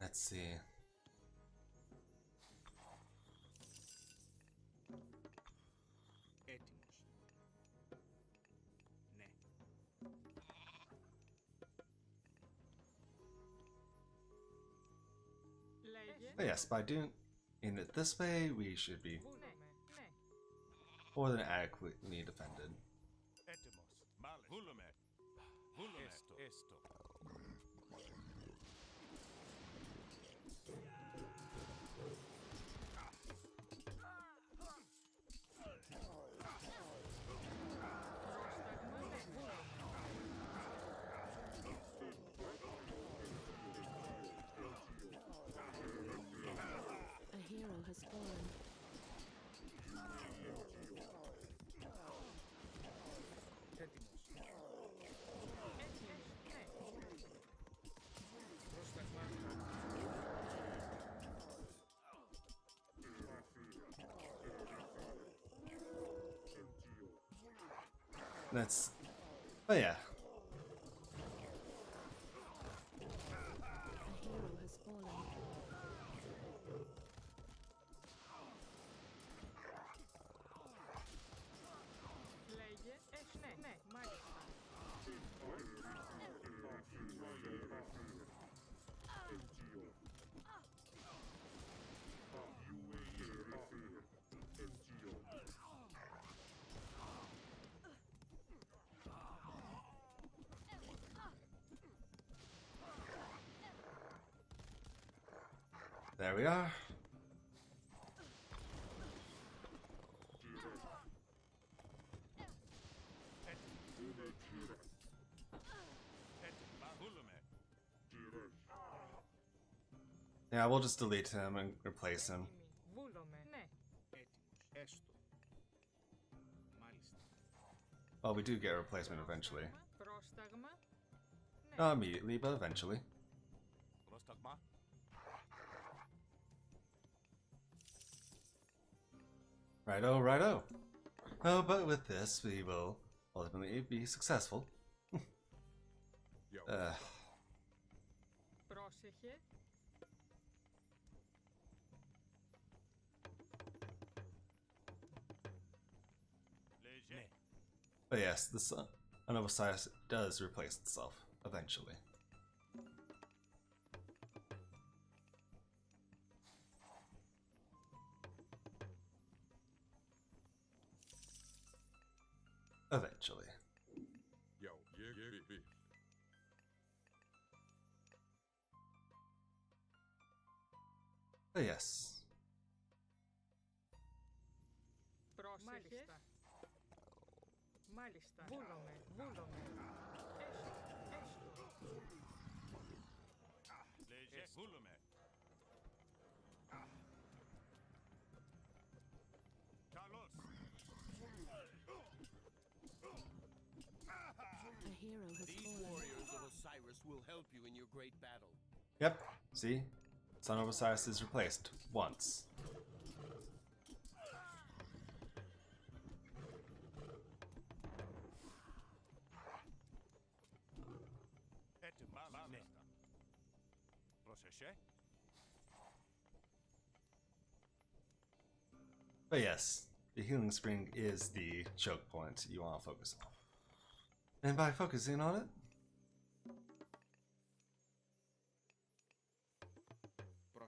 Let's see. Έτοιμος. Ναι. Λέγε. But yes, by doing it this way, we should be Βούλαμε. Ναι. more than adequately defended. Έτοιμος. Μάλιστα. Βούλουμε. Βούλουμε. Έστω. Πρόσταγμα. Ναι. Βούλαμε. A hero has fallen. Έτοιμος. Έτοιμοι. Ναι. Πρόσταγμα. That's. But yeah, A hero has fallen. Λέγε. Ναι. Ναι. Μάλιστα. there we are. Βούλουμε. Yeah, we'll just delete him and replace him. Έτοιμοι. Βούλαμε. Ναι. Έτοιμος. Έστω. Μάλιστα. Well, we do get a replacement eventually. Πρόσταγμα. Ναι. Not immediately, but eventually. Πρόσταγμα. Righto, righto. Oh, but with this, we will ultimately be successful. Yo. Πρόσεχε. Λέγε. Ναι. But yes, the son of Osiris does replace itself eventually. Eventually. Yo, yeah, big. But yes. Πρόσεχε. Μάλιστα. Βούλαμε. Βούλαμε. Έστω. Λέγε. Βούλουμε. Καλώς. A hero has These fallen. warriors of Osiris will help you in your great battle. Yep. See? Son of Osiris is replaced once. Έτοιμα. Μάλιστα. Πρόσεχε. But yes, the healing spring is the choke point you want to focus on. And by focusing on it,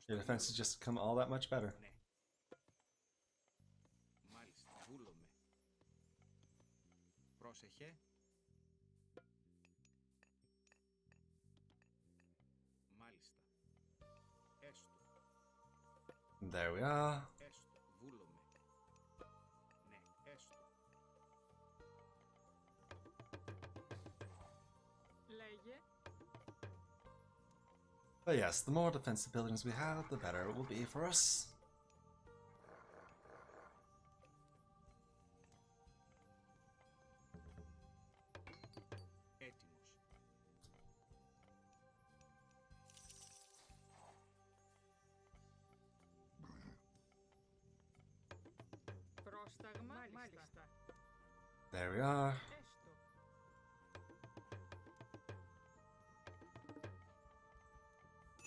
your defenses just become all that much better. Ναι. Μάλιστα, βούλομαι. Πρόσεχε. Μάλιστα. Έστω. There we are. Έστω. Βούλομαι. Ναι, έστω. Λέγε. But yes, the more defensive buildings we have, the better it will be for us. Έτοιμος. Πρόσταγμα. Μάλιστα. There we are. Έστω.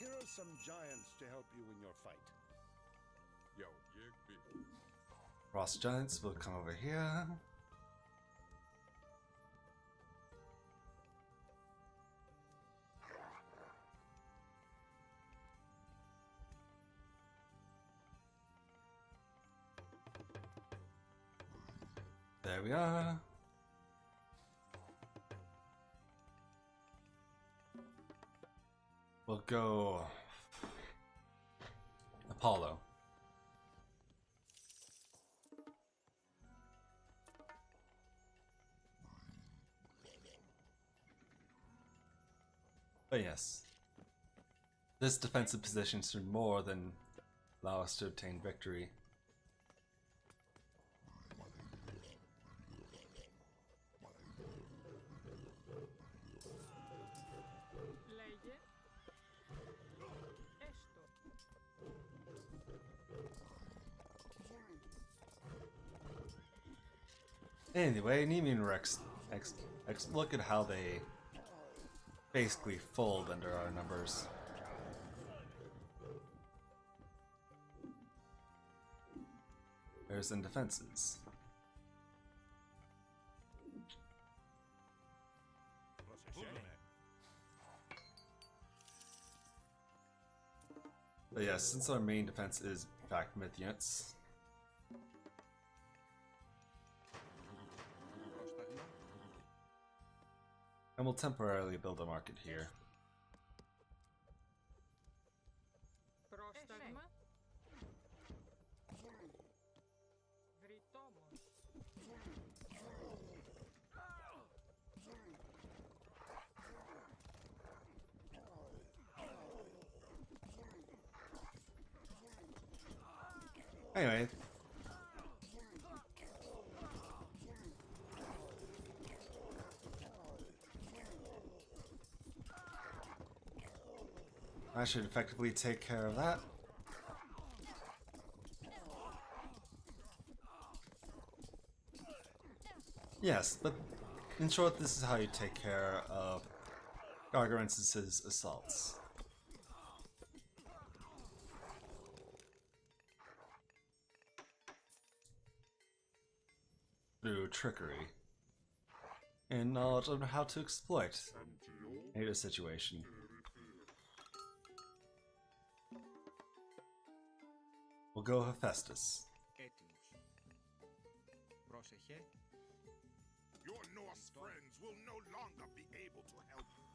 Here are some giants to help you in your fight. Yo, yeah, Frost giants will come over here. There we are. We'll go Apollo. But yes, this defensive position should more than allow us to obtain victory. Λέγε. Έστω. Anyway, Nemean Rex, look at how they basically fold under our numbers. There's in defenses. But yes, since our main defense is in fact myth units, Πρόσταγμα. and we'll temporarily build a market here. Πρόσταγμα. Βρυτόμος. Anyway, I should effectively take care of that. Yes, but in short, this is how you take care of Gargarensis' assaults. Through trickery and knowledge of how to exploit a situation. We'll go Hephaestus. Έτοιμος. Πρόσεχε. Your Norse friends will no longer be able to help you.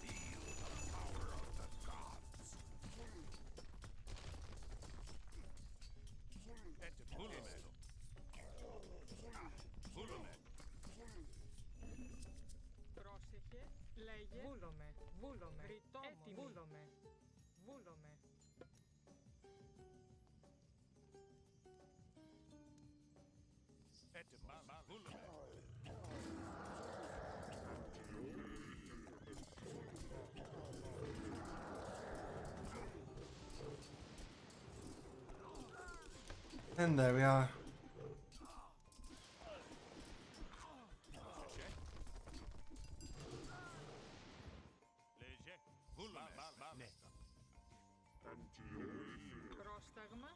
Feel the power of the gods. Πρόσεχε. Λέγε. Βούλομαι. Βούλομαι. Βρυτόμος. Βούλομαι. Βούλομαι. And there we are. Πρόσταγμα.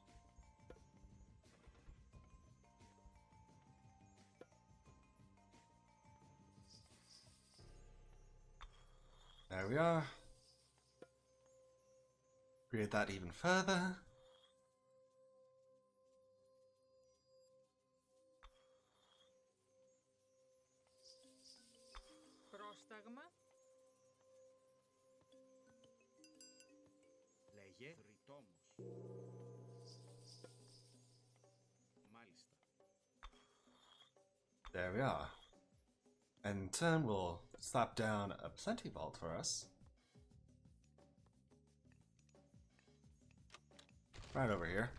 There we are. Create that even further. Πρόσταγμα. Λέγε τριτόμος. Μάλιστα. There we are. And in turn, we'll slap down a plenty vault for us. Right over here.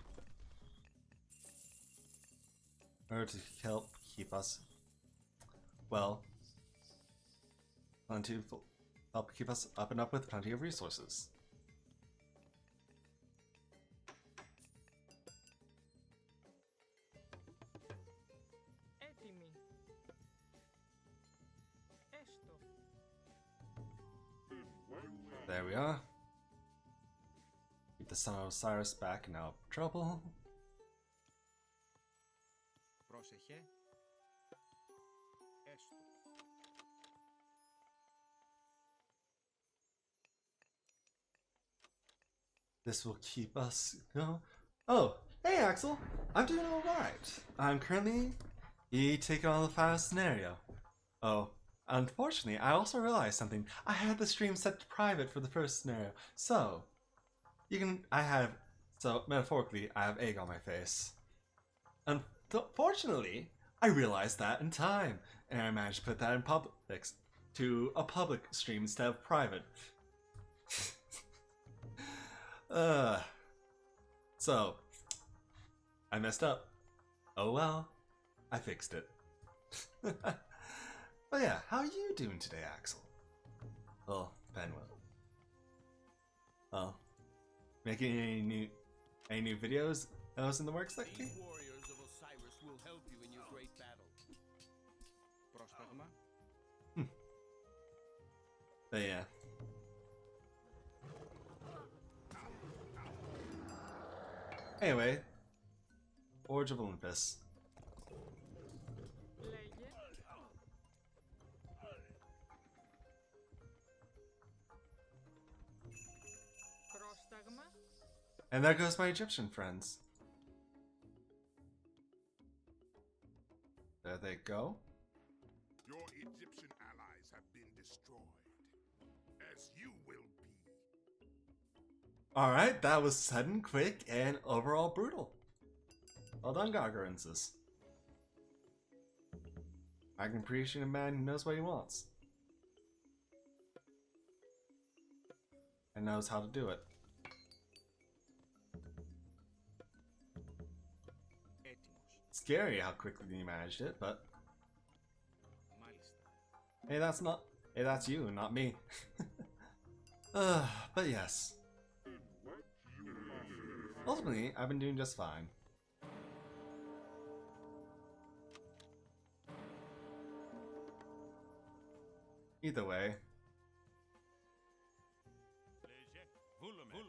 In order to help keep us, well, help keep us up and up with plenty of resources. Έτοιμοι. Έστω. There we are. Keep the son of Osiris back and out of trouble. Πρόσεχε. Έστω. This will keep us, Oh, hey Axel! I'm doing alright. I'm currently taking on the final scenario. Oh, unfortunately, I also realized something. I had the stream set to private for the first scenario, so metaphorically, I have egg on my face. Unfortunately, I realized that in time, and I managed to put that in a public stream instead of private. So, I messed up. Oh well, I fixed it. But yeah, how are you doing today, Axel? Oh, Penwell. Oh, making any new videos that was in the works lately? These warriors of Osiris will help you in your great battle. Πρόσταγμα. But yeah. Anyway, Forge of Olympus. Λέγε. Πρόσταγμα. And there goes my Egyptian friends. There they go. Your Egyptian allies have been destroyed, as you will be. Alright, that was sudden, quick, and overall brutal. Well done, Gargarensis. I can appreciate a man who knows what he wants. And knows how to do it. Έτοιμος. Scary how quickly you managed it, but Μάλιστα. hey, that's you, not me. But yes. Ultimately, I've been doing just fine. Either way.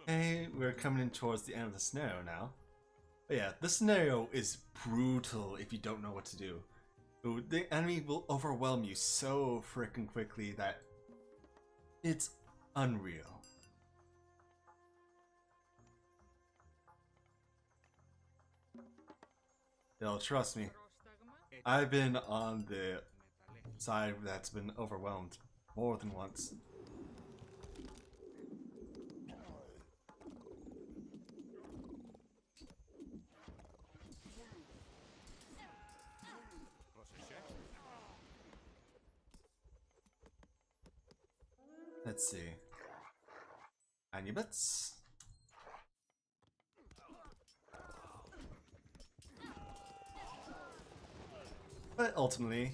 Hey, we're coming in towards the end of the scenario now. But yeah, this scenario is brutal if you don't know what to do. The enemy will overwhelm you so freaking quickly that it's unreal. Yo, trust me, Πρόσταγμα. I've been on the Μεταλλεύτης. side that's been overwhelmed more than once. Πρόσεχε. Let's see. Anubits. But ultimately,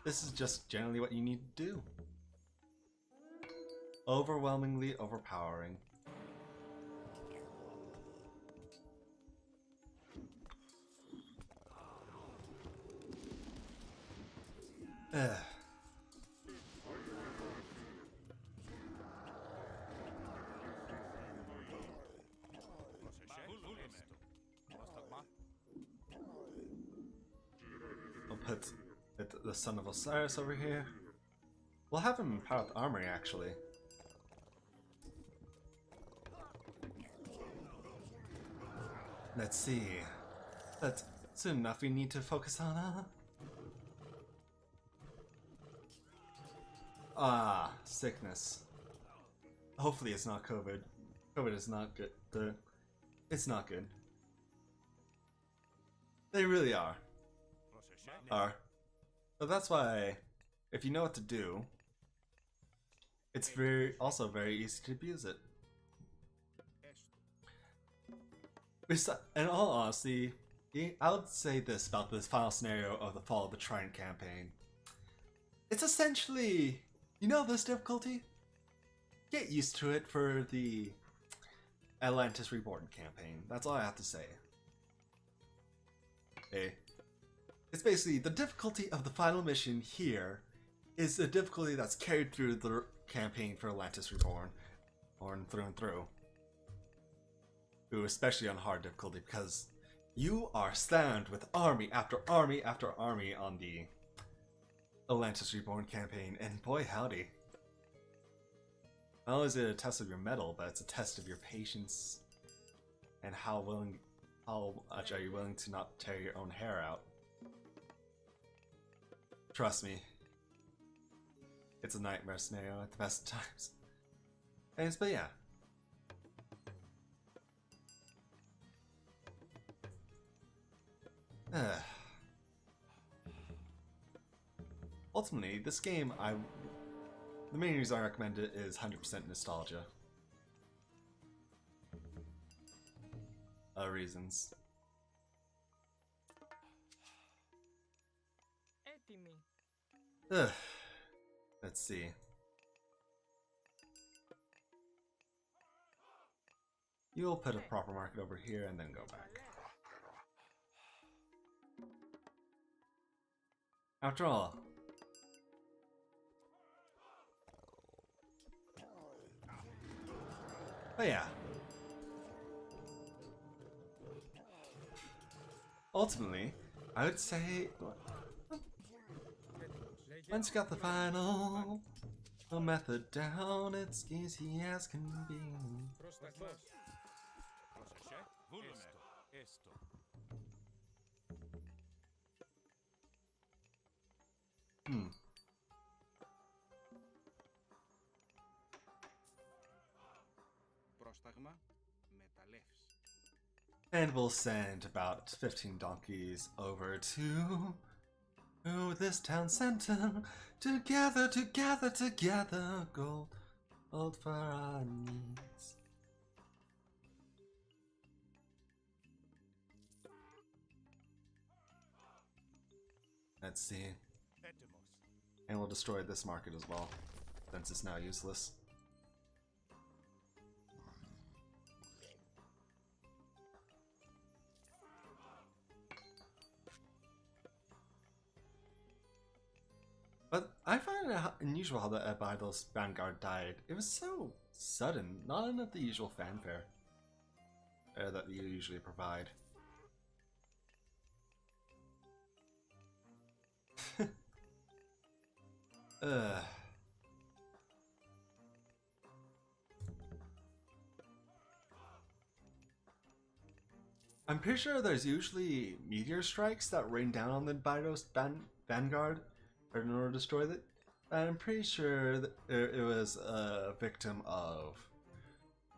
this is just generally what you need to do. Overwhelmingly overpowering. Ugh. I'll put the son of Osiris over here. We'll have him empower with armory, actually. Let's see. But soon enough we need to focus on, sickness. Hopefully it's not COVID. COVID is not good. It's not good. They really are. But that's why, if you know what to do, it's also very easy to abuse it. In all honesty, I would say this about this final scenario of the Fall of the Trident campaign. It's essentially, you know this difficulty? Get used to it for the Atlantis Reborn campaign. That's all I have to say. Hey. It's basically the difficulty of the final mission here is the difficulty that's carried through the campaign for Atlantis Reborn, or through and through. Ooh, especially on hard difficulty, because you are slammed with army after army after army on the Atlantis Reborn campaign, and boy howdy. Not only is it a test of your mettle, but it's a test of your patience and how much are you willing to not tear your own hair out. Trust me, it's a nightmare scenario at the best of times. Anyways, but yeah. Ultimately, this game, the main reason I recommend it is 100% nostalgia. Reasons. Έτοιμοι. Let's see. You'll put a proper market over here and then go back. After all, but yeah. Ultimately, I would say once you got the final method down, it's easy as can be. Πρόσταγμα μεταλλεύς. And we'll send about 15 donkeys over to this town center. Together, gold for our needs. Let's see. And we'll destroy this market as well, since it's now useless. But I find it unusual how the Abydos Vanguard died. It was so sudden, not enough the usual fanfare that you usually provide. I'm pretty sure there's usually meteor strikes that rain down on the Abydos Vanguard in order to destroy it. I'm pretty sure that it was a victim of,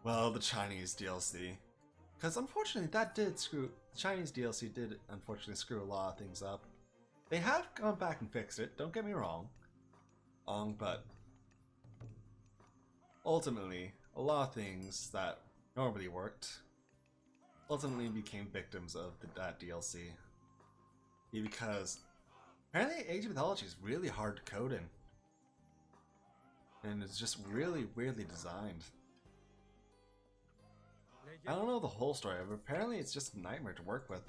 well, the Chinese DLC. Because unfortunately the Chinese DLC did unfortunately screw a lot of things up. They have gone back and fixed it, don't get me wrong. But ultimately, a lot of things that normally worked ultimately became victims of that DLC. Because apparently Age of Mythology is really hard to code in. And it's just really weirdly designed. I don't know the whole story, but apparently it's just a nightmare to work with.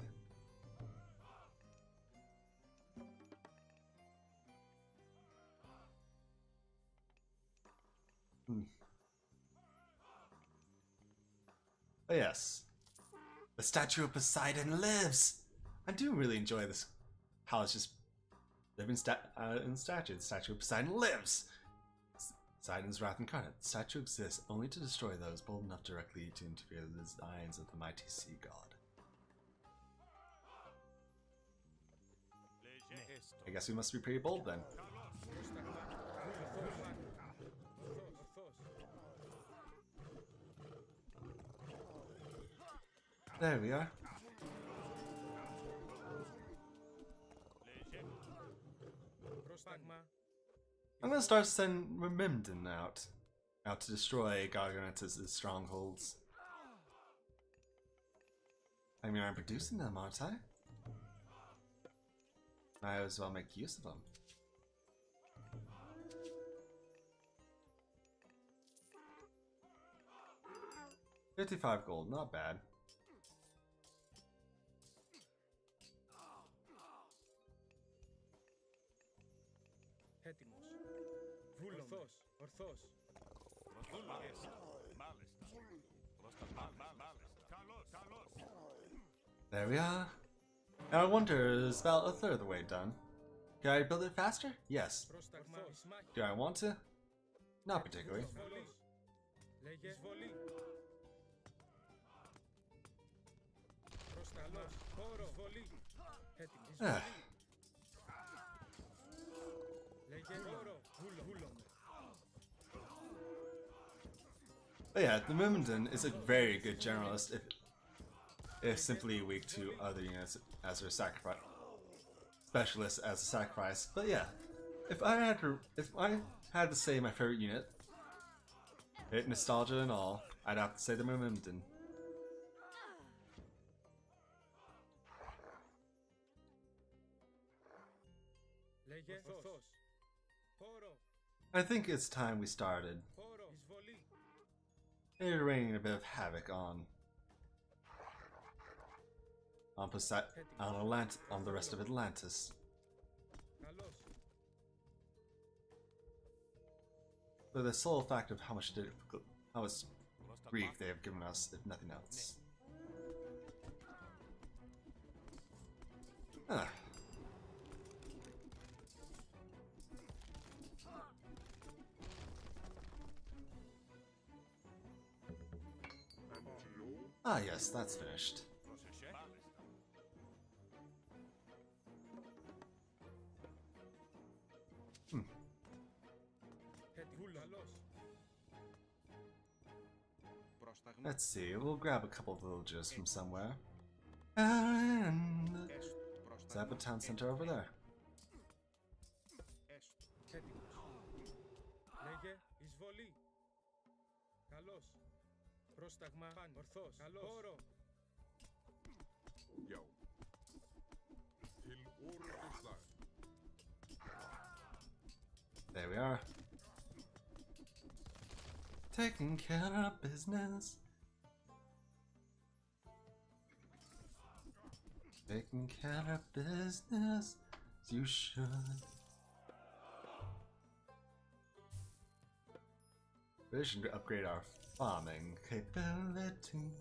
But yes, the statue of Poseidon lives! I do really enjoy this, how it's just living in statue. The statue of Poseidon lives! Poseidon's wrath incarnate. The statue exists only to destroy those bold enough directly to interfere with the designs of the mighty sea god. I guess we must be pretty bold then. There we are. I'm gonna start sending Remimden out to destroy Gargarensis' strongholds. I mean, I'm producing them, aren't I? Might as well make use of them. $55 gold, not bad. There we are. And I wonder, is about a third of the way done. Can I build it faster? Yes. Do I want to? Not particularly. But yeah, the Myrmidon is a very good generalist if simply weak to other units as their sacrifice. Specialist as a sacrifice. But yeah, if I had to say my favorite unit, hit nostalgia and all, I'd have to say the Myrmidon. I think it's time we started. They're raining a bit of havoc on the rest of Atlantis. For the sole fact of how much grief they have given us, if nothing else. Ah. Ah yes, that's finished. Let's see, we'll grab a couple of villages from somewhere. And set up a town center over there. Yo. Till orde There we are. Taking care of business. Taking care of business as you should. We should upgrade our farming capability.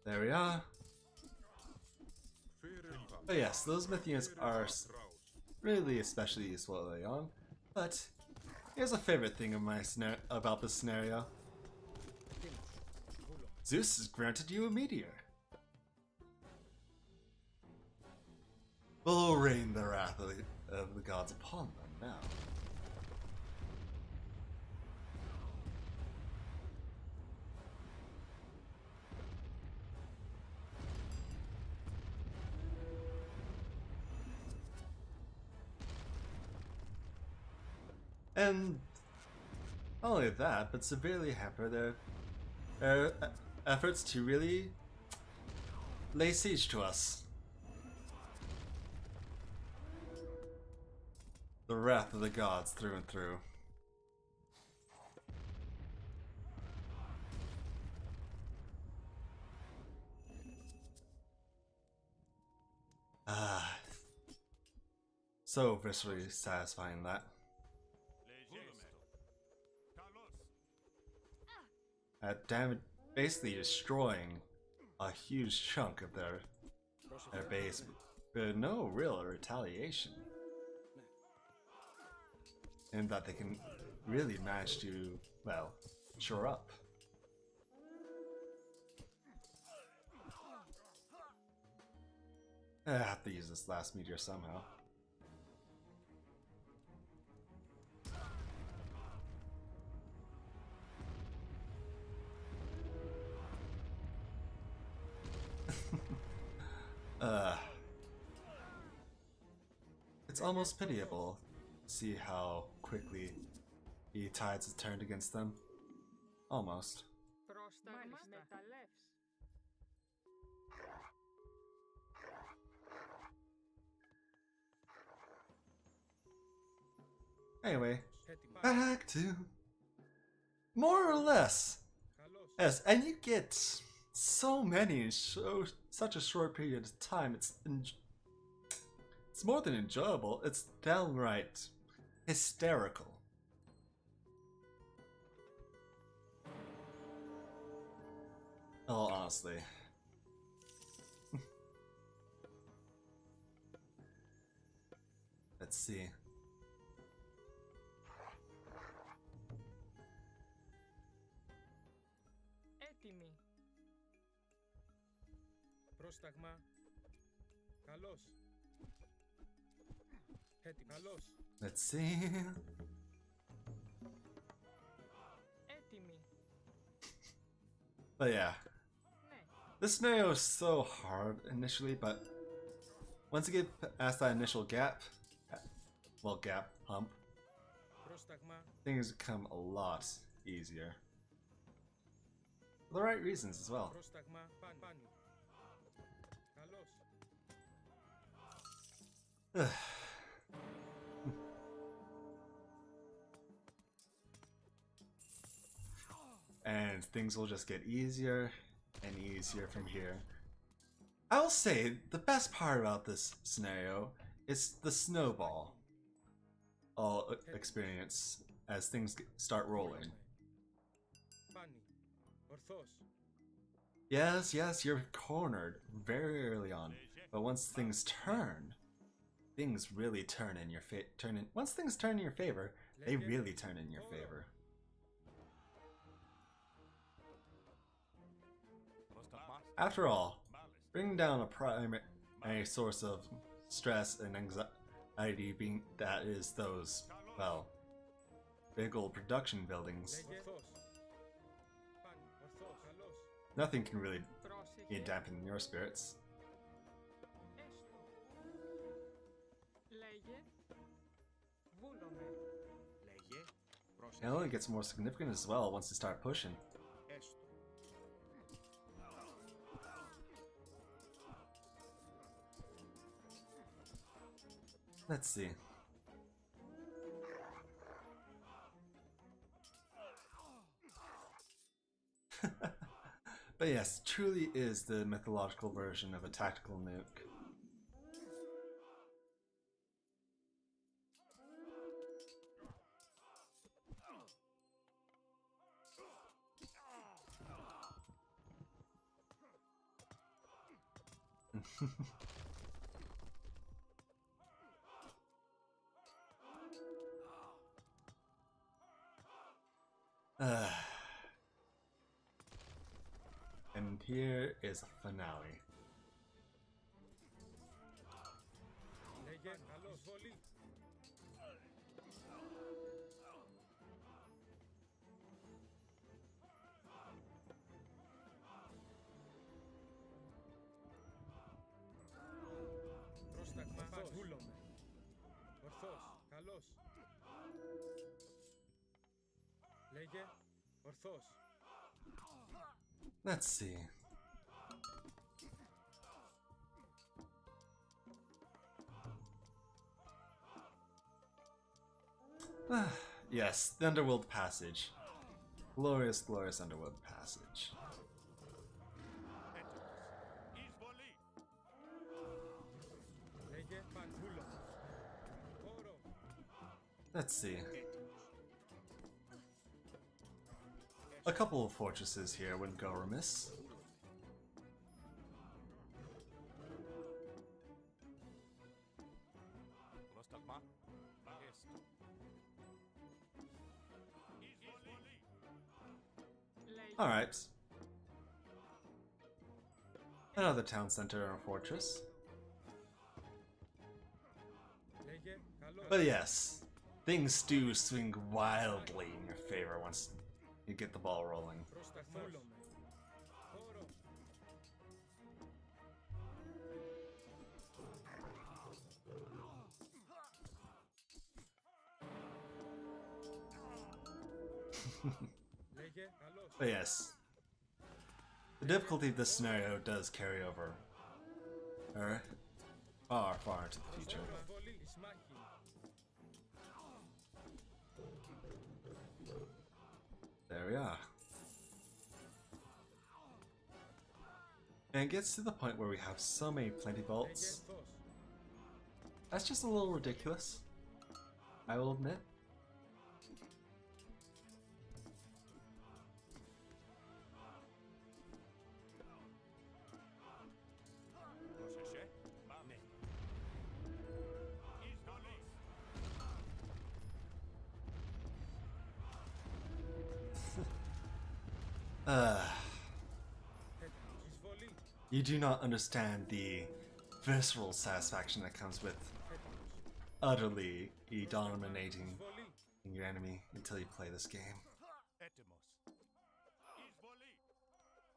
There we are. But yes, those myth units are really especially useful early on. But here's a favorite thing of my about this scenario. Zeus has granted you a meteor. Will rain the wrath of the gods upon them now. And not only that, but severely hamper their efforts to really lay siege to us. The wrath of the gods through and through. Ah, so viscerally satisfying that. Basically destroying a huge chunk of their base with no real retaliation. And that they can really managed to, well, shore up. I have to use this last meteor somehow. It's almost pitiable to see how quickly the tides have turned against them. Almost. Μεταλλεύς. Anyway, Έτοιμα. back to more or less. Καλώς. Yes, and you get so many in such a short period of time. It's more than enjoyable. It's downright hysterical. Oh, honestly. Let's see. Έτοιμοι. Πρόσταγμα. Καλώς. Έτοιμα. Καλώς. Let's see. Έτοιμοι. But yeah, Ναι. this scenario is so hard initially, but once you get past that initial gap, well, gap hump, Πρόσταγμα. things become a lot easier. For the right reasons as well. Πρόσταγμα. Πάνω. Καλώς. And things will just get easier and easier from here. I will say the best part about this scenario is the snowball experience as things start rolling. Πάνι. Ορθώς. Yes, you're cornered very early on, but once things turn, things really turn in your once things turn in your favor, they really turn in your favor. After all, bringing down a primary source of stress and anxiety being that is those, well, big old production buildings, Ορθώς. Πάνι. Ορθώς. Καλώς. nothing can really Πρόσεχε. dampen your spirits. Έστω. Λέγε. Βούλομαι. Λέγε. It only gets more significant as well once you start pushing. Έστω. Let's see. But yes, truly is the mythological version of a tactical nuke. And here is a finale. Λέγε. Καλώς. Βολή. Πρόσταγμα. Ορθώς. Βούλομαι. Ορθώς. Καλώς. Λέγε. Ορθώς. Let's see. Yes, the Underworld Passage. Glorious, glorious Underworld Passage. Λέγε. Πάνι. Βούλομαι. Όρο. Let's see. A couple of fortresses here wouldn't go remiss. Πρόσταγμα. Έστω. Alright. Another town center or fortress. Λέγε, καλώς. But yes, things do swing wildly in your favor once you get the ball rolling. Προσταθώς. Χώρο. Λέγε, καλώς. But yes, the difficulty of this scenario does carry over. Or far, far into the future. Προσβολή, εις μάχη. There we are. And it gets to the point where we have so many plenty vaults. Μεγεθός. That's just a little ridiculous, I will admit. Πρόσεχε. Πάμε. Εισβολής. Εισβολή. You do not understand the visceral satisfaction that comes with utterly dominating Εισβολή. your enemy until you play this game. Έτοιμος. Εισβολή.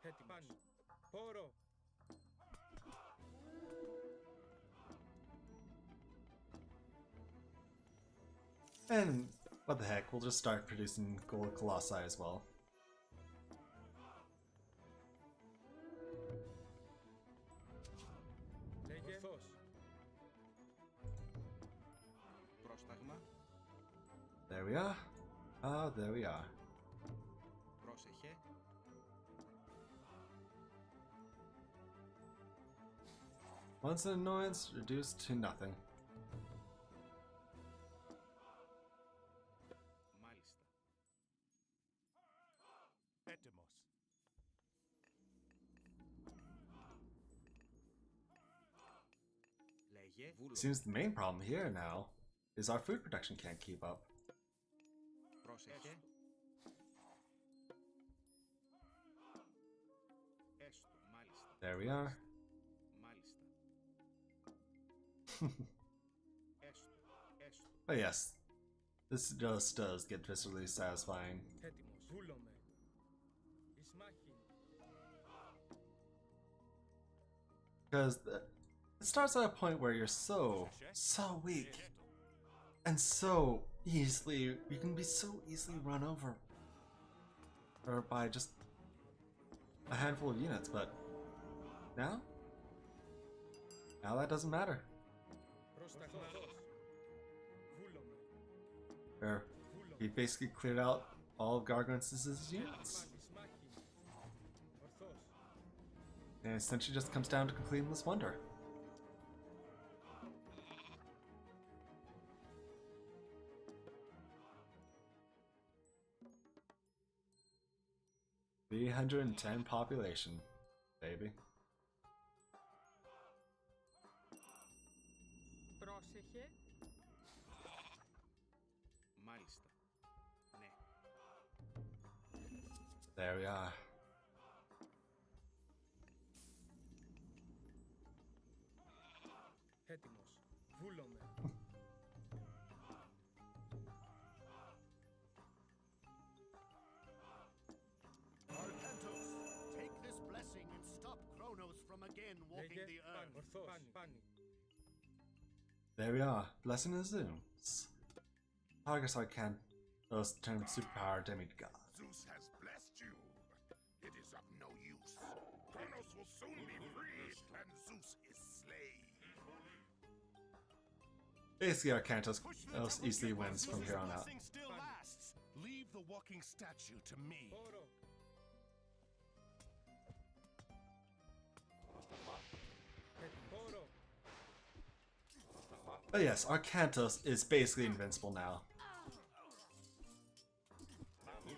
Έτοιμος. Χώρο. And what the heck, we'll just start producing gold colossi as well. Λέγε. Ορθώς. Πρόσταγμα. There we are. Ah, there we are. Πρόσεχε. Once an annoyance, reduced to nothing. Μάλιστα. Έτοιμος. Λέγε. Βούλο. Seems the main problem here now is our food production can't keep up. Πρόσεχε. Έστω. Μάλιστα. There we are. Μάλιστα. Έστω. Έστω. But yes, this just does get viscerally satisfying. Έτοιμος. Βούλομαι. Εις μάχη. Because it starts at a point where you're so weak. And so easily, you can be so easily run over. Or by just a handful of units, but now? Now that doesn't matter. Προσταθώς. Βούλομαι. Or he basically cleared out all of Gargarensis' units. Εις μάχη. Ορθώς. And it essentially just comes down to completing this wonder. $310 population, baby. Πρόσεχε. Μάλιστα. Ναι. There we are. Έτοιμος. Βούλομαι. Arcantos, take this blessing and stop Kronos from again walking Λέγε. the Πάνι. earth. Ορθώς. Πάνι. There we are. Blessing the Zooms. Targus Arcan, those termed superpower demigods. Zeus has blessed you. It is of no use. Kronos will soon be freed, and Zeus is slain. Basically, Arcantos Push the double easily kick while wins from Zeus's here on out. blessing still lasts. Leave the walking statue to me. Χώρο. Χώρο. But yes, Arcantos is basically invincible now.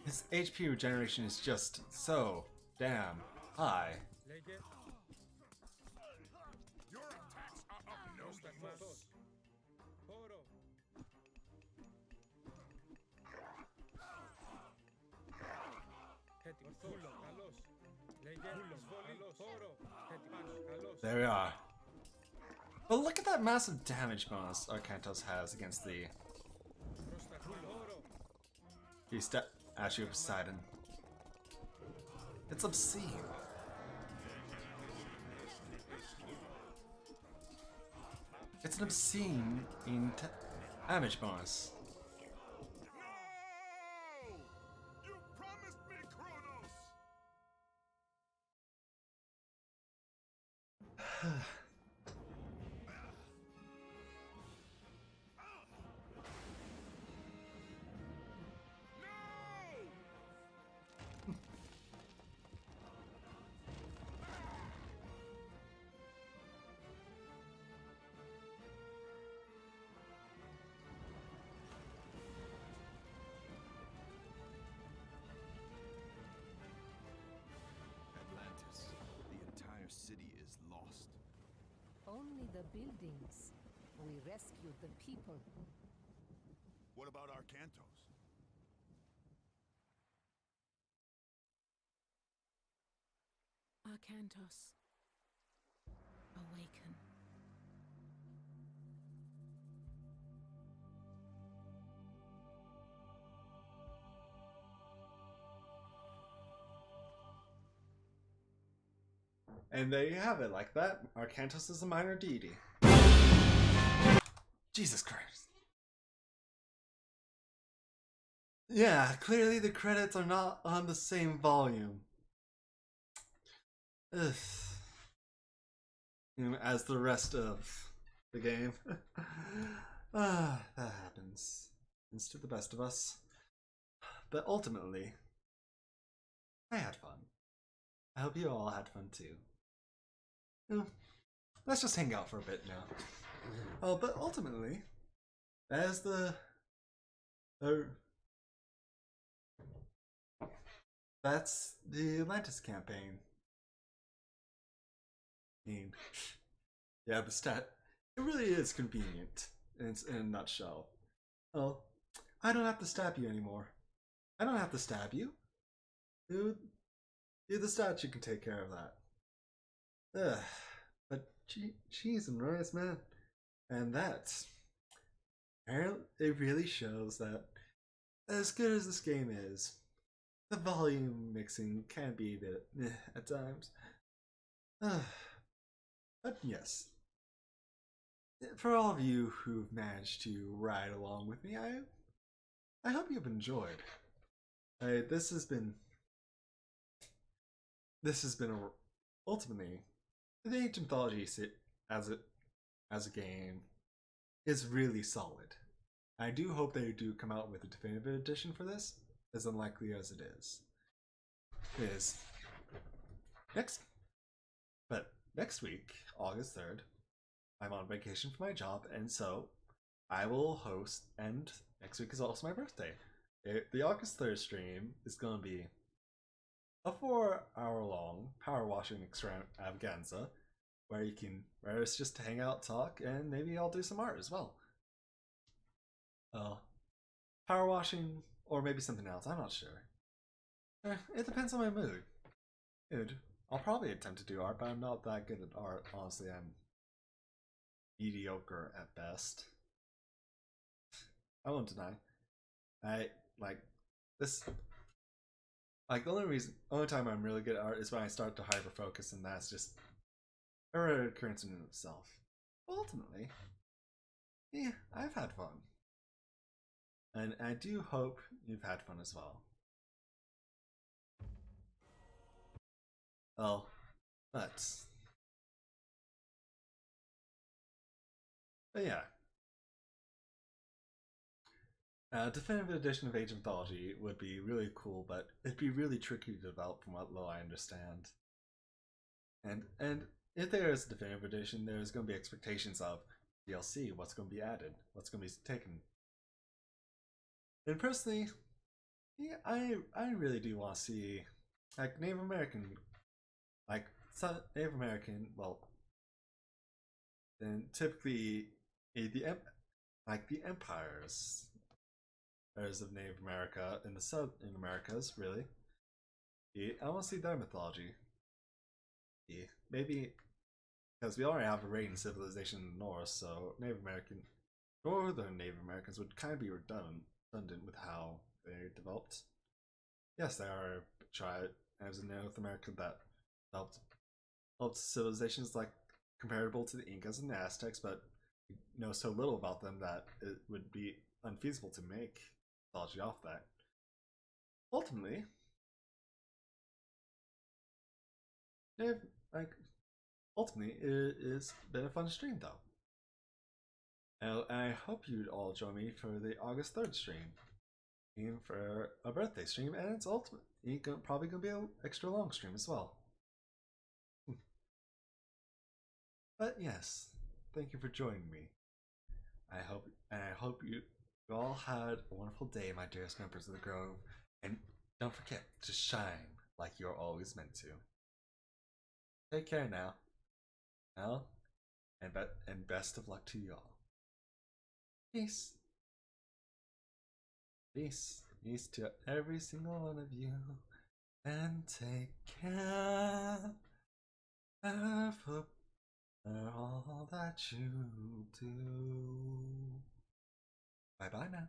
His HP regeneration is just so damn high. Λέγε. Your attacks are of no use. Προσταθώς. Χώρο. Ορθούλο, καλός. Λέγε, εισβολή, χώρο. Πάνω, καλός. There we are. But look at that massive damage bonus Arcantos has against the Προσταχούλο, χώρο. Statue of Poseidon. It's obscene. It's an obscene damage bonus. No! You promised me Kronos! Atlantis, the entire city is lost. Only the buildings. We rescued the people. What about Arcantos? Arcantos. Awaken. And there you have it, like that. Arcantos is a minor deity. Jesus Christ. Yeah, clearly the credits are not on the same volume. Ugh. As the rest of the game. That happens. It's to the best of us. But ultimately, I had fun. I hope you all had fun too. Let's just hang out for a bit now. Oh, but ultimately, as that's the Atlantis campaign. Yeah, the stat. It really is convenient. In a nutshell. Oh, I don't have to stab you anymore. I don't have to stab you. Dude, the statue can take care of that. Ugh. But cheese and rice, man. And that's... It really shows that as good as this game is, the volume mixing can be a bit at times. But yes. For all of you who've managed to ride along with me, I hope you've enjoyed. This has been ultimately the Ancient Mythology as a game is really solid. I do hope they do come out with a definitive edition for this, as unlikely as it is. Next week, August 3rd, I'm on vacation for my job, and so I will host, and next week is also my birthday. The August 3rd stream is going to be a 4-hour-long power washing extravaganza, where it's just to hang out, talk, and maybe I'll do some art as well. Power washing, or maybe something else, I'm not sure. It depends on my mood. Dude, I'll probably attempt to do art, but I'm not that good at art. Honestly, I'm mediocre at best. I won't deny. The only time I'm really good at art is when I start to hyper focus, and that's just a rare occurrence in itself. Ultimately, yeah, I've had fun. And I do hope you've had fun as well. Well, but yeah. Definitive edition of Age of Mythology would be really cool, but it'd be really tricky to develop from what little I understand. And if there is a definitive edition, there's going to be expectations of DLC, what's going to be added, what's going to be taken. And personally, yeah, I really do want to see like Native American, well, then typically the empires of Native America in the Southern Americas, really. Yeah, I want to see their mythology. Yeah, maybe because we already have a reigning civilization in the north, so Northern Native Americans would kind of be redundant with how they developed. Yes, there are tribes in North America that developed civilizations like comparable to the Incas and the Aztecs, but we know so little about them that it would be unfeasible to make mythology off that. Ultimately, like ultimately, it's been a fun stream though. And I hope you'd all join me for the August 3rd stream. For a birthday stream, and it's probably gonna be an extra long stream as well. But yes, thank you for joining me. I hope you all had a wonderful day, my dearest members of the Grove, and don't forget to shine like you're always meant to. Take care now, and best of luck to you all. Peace. Peace to every single one of you, and take care for all that you do. Bye bye now.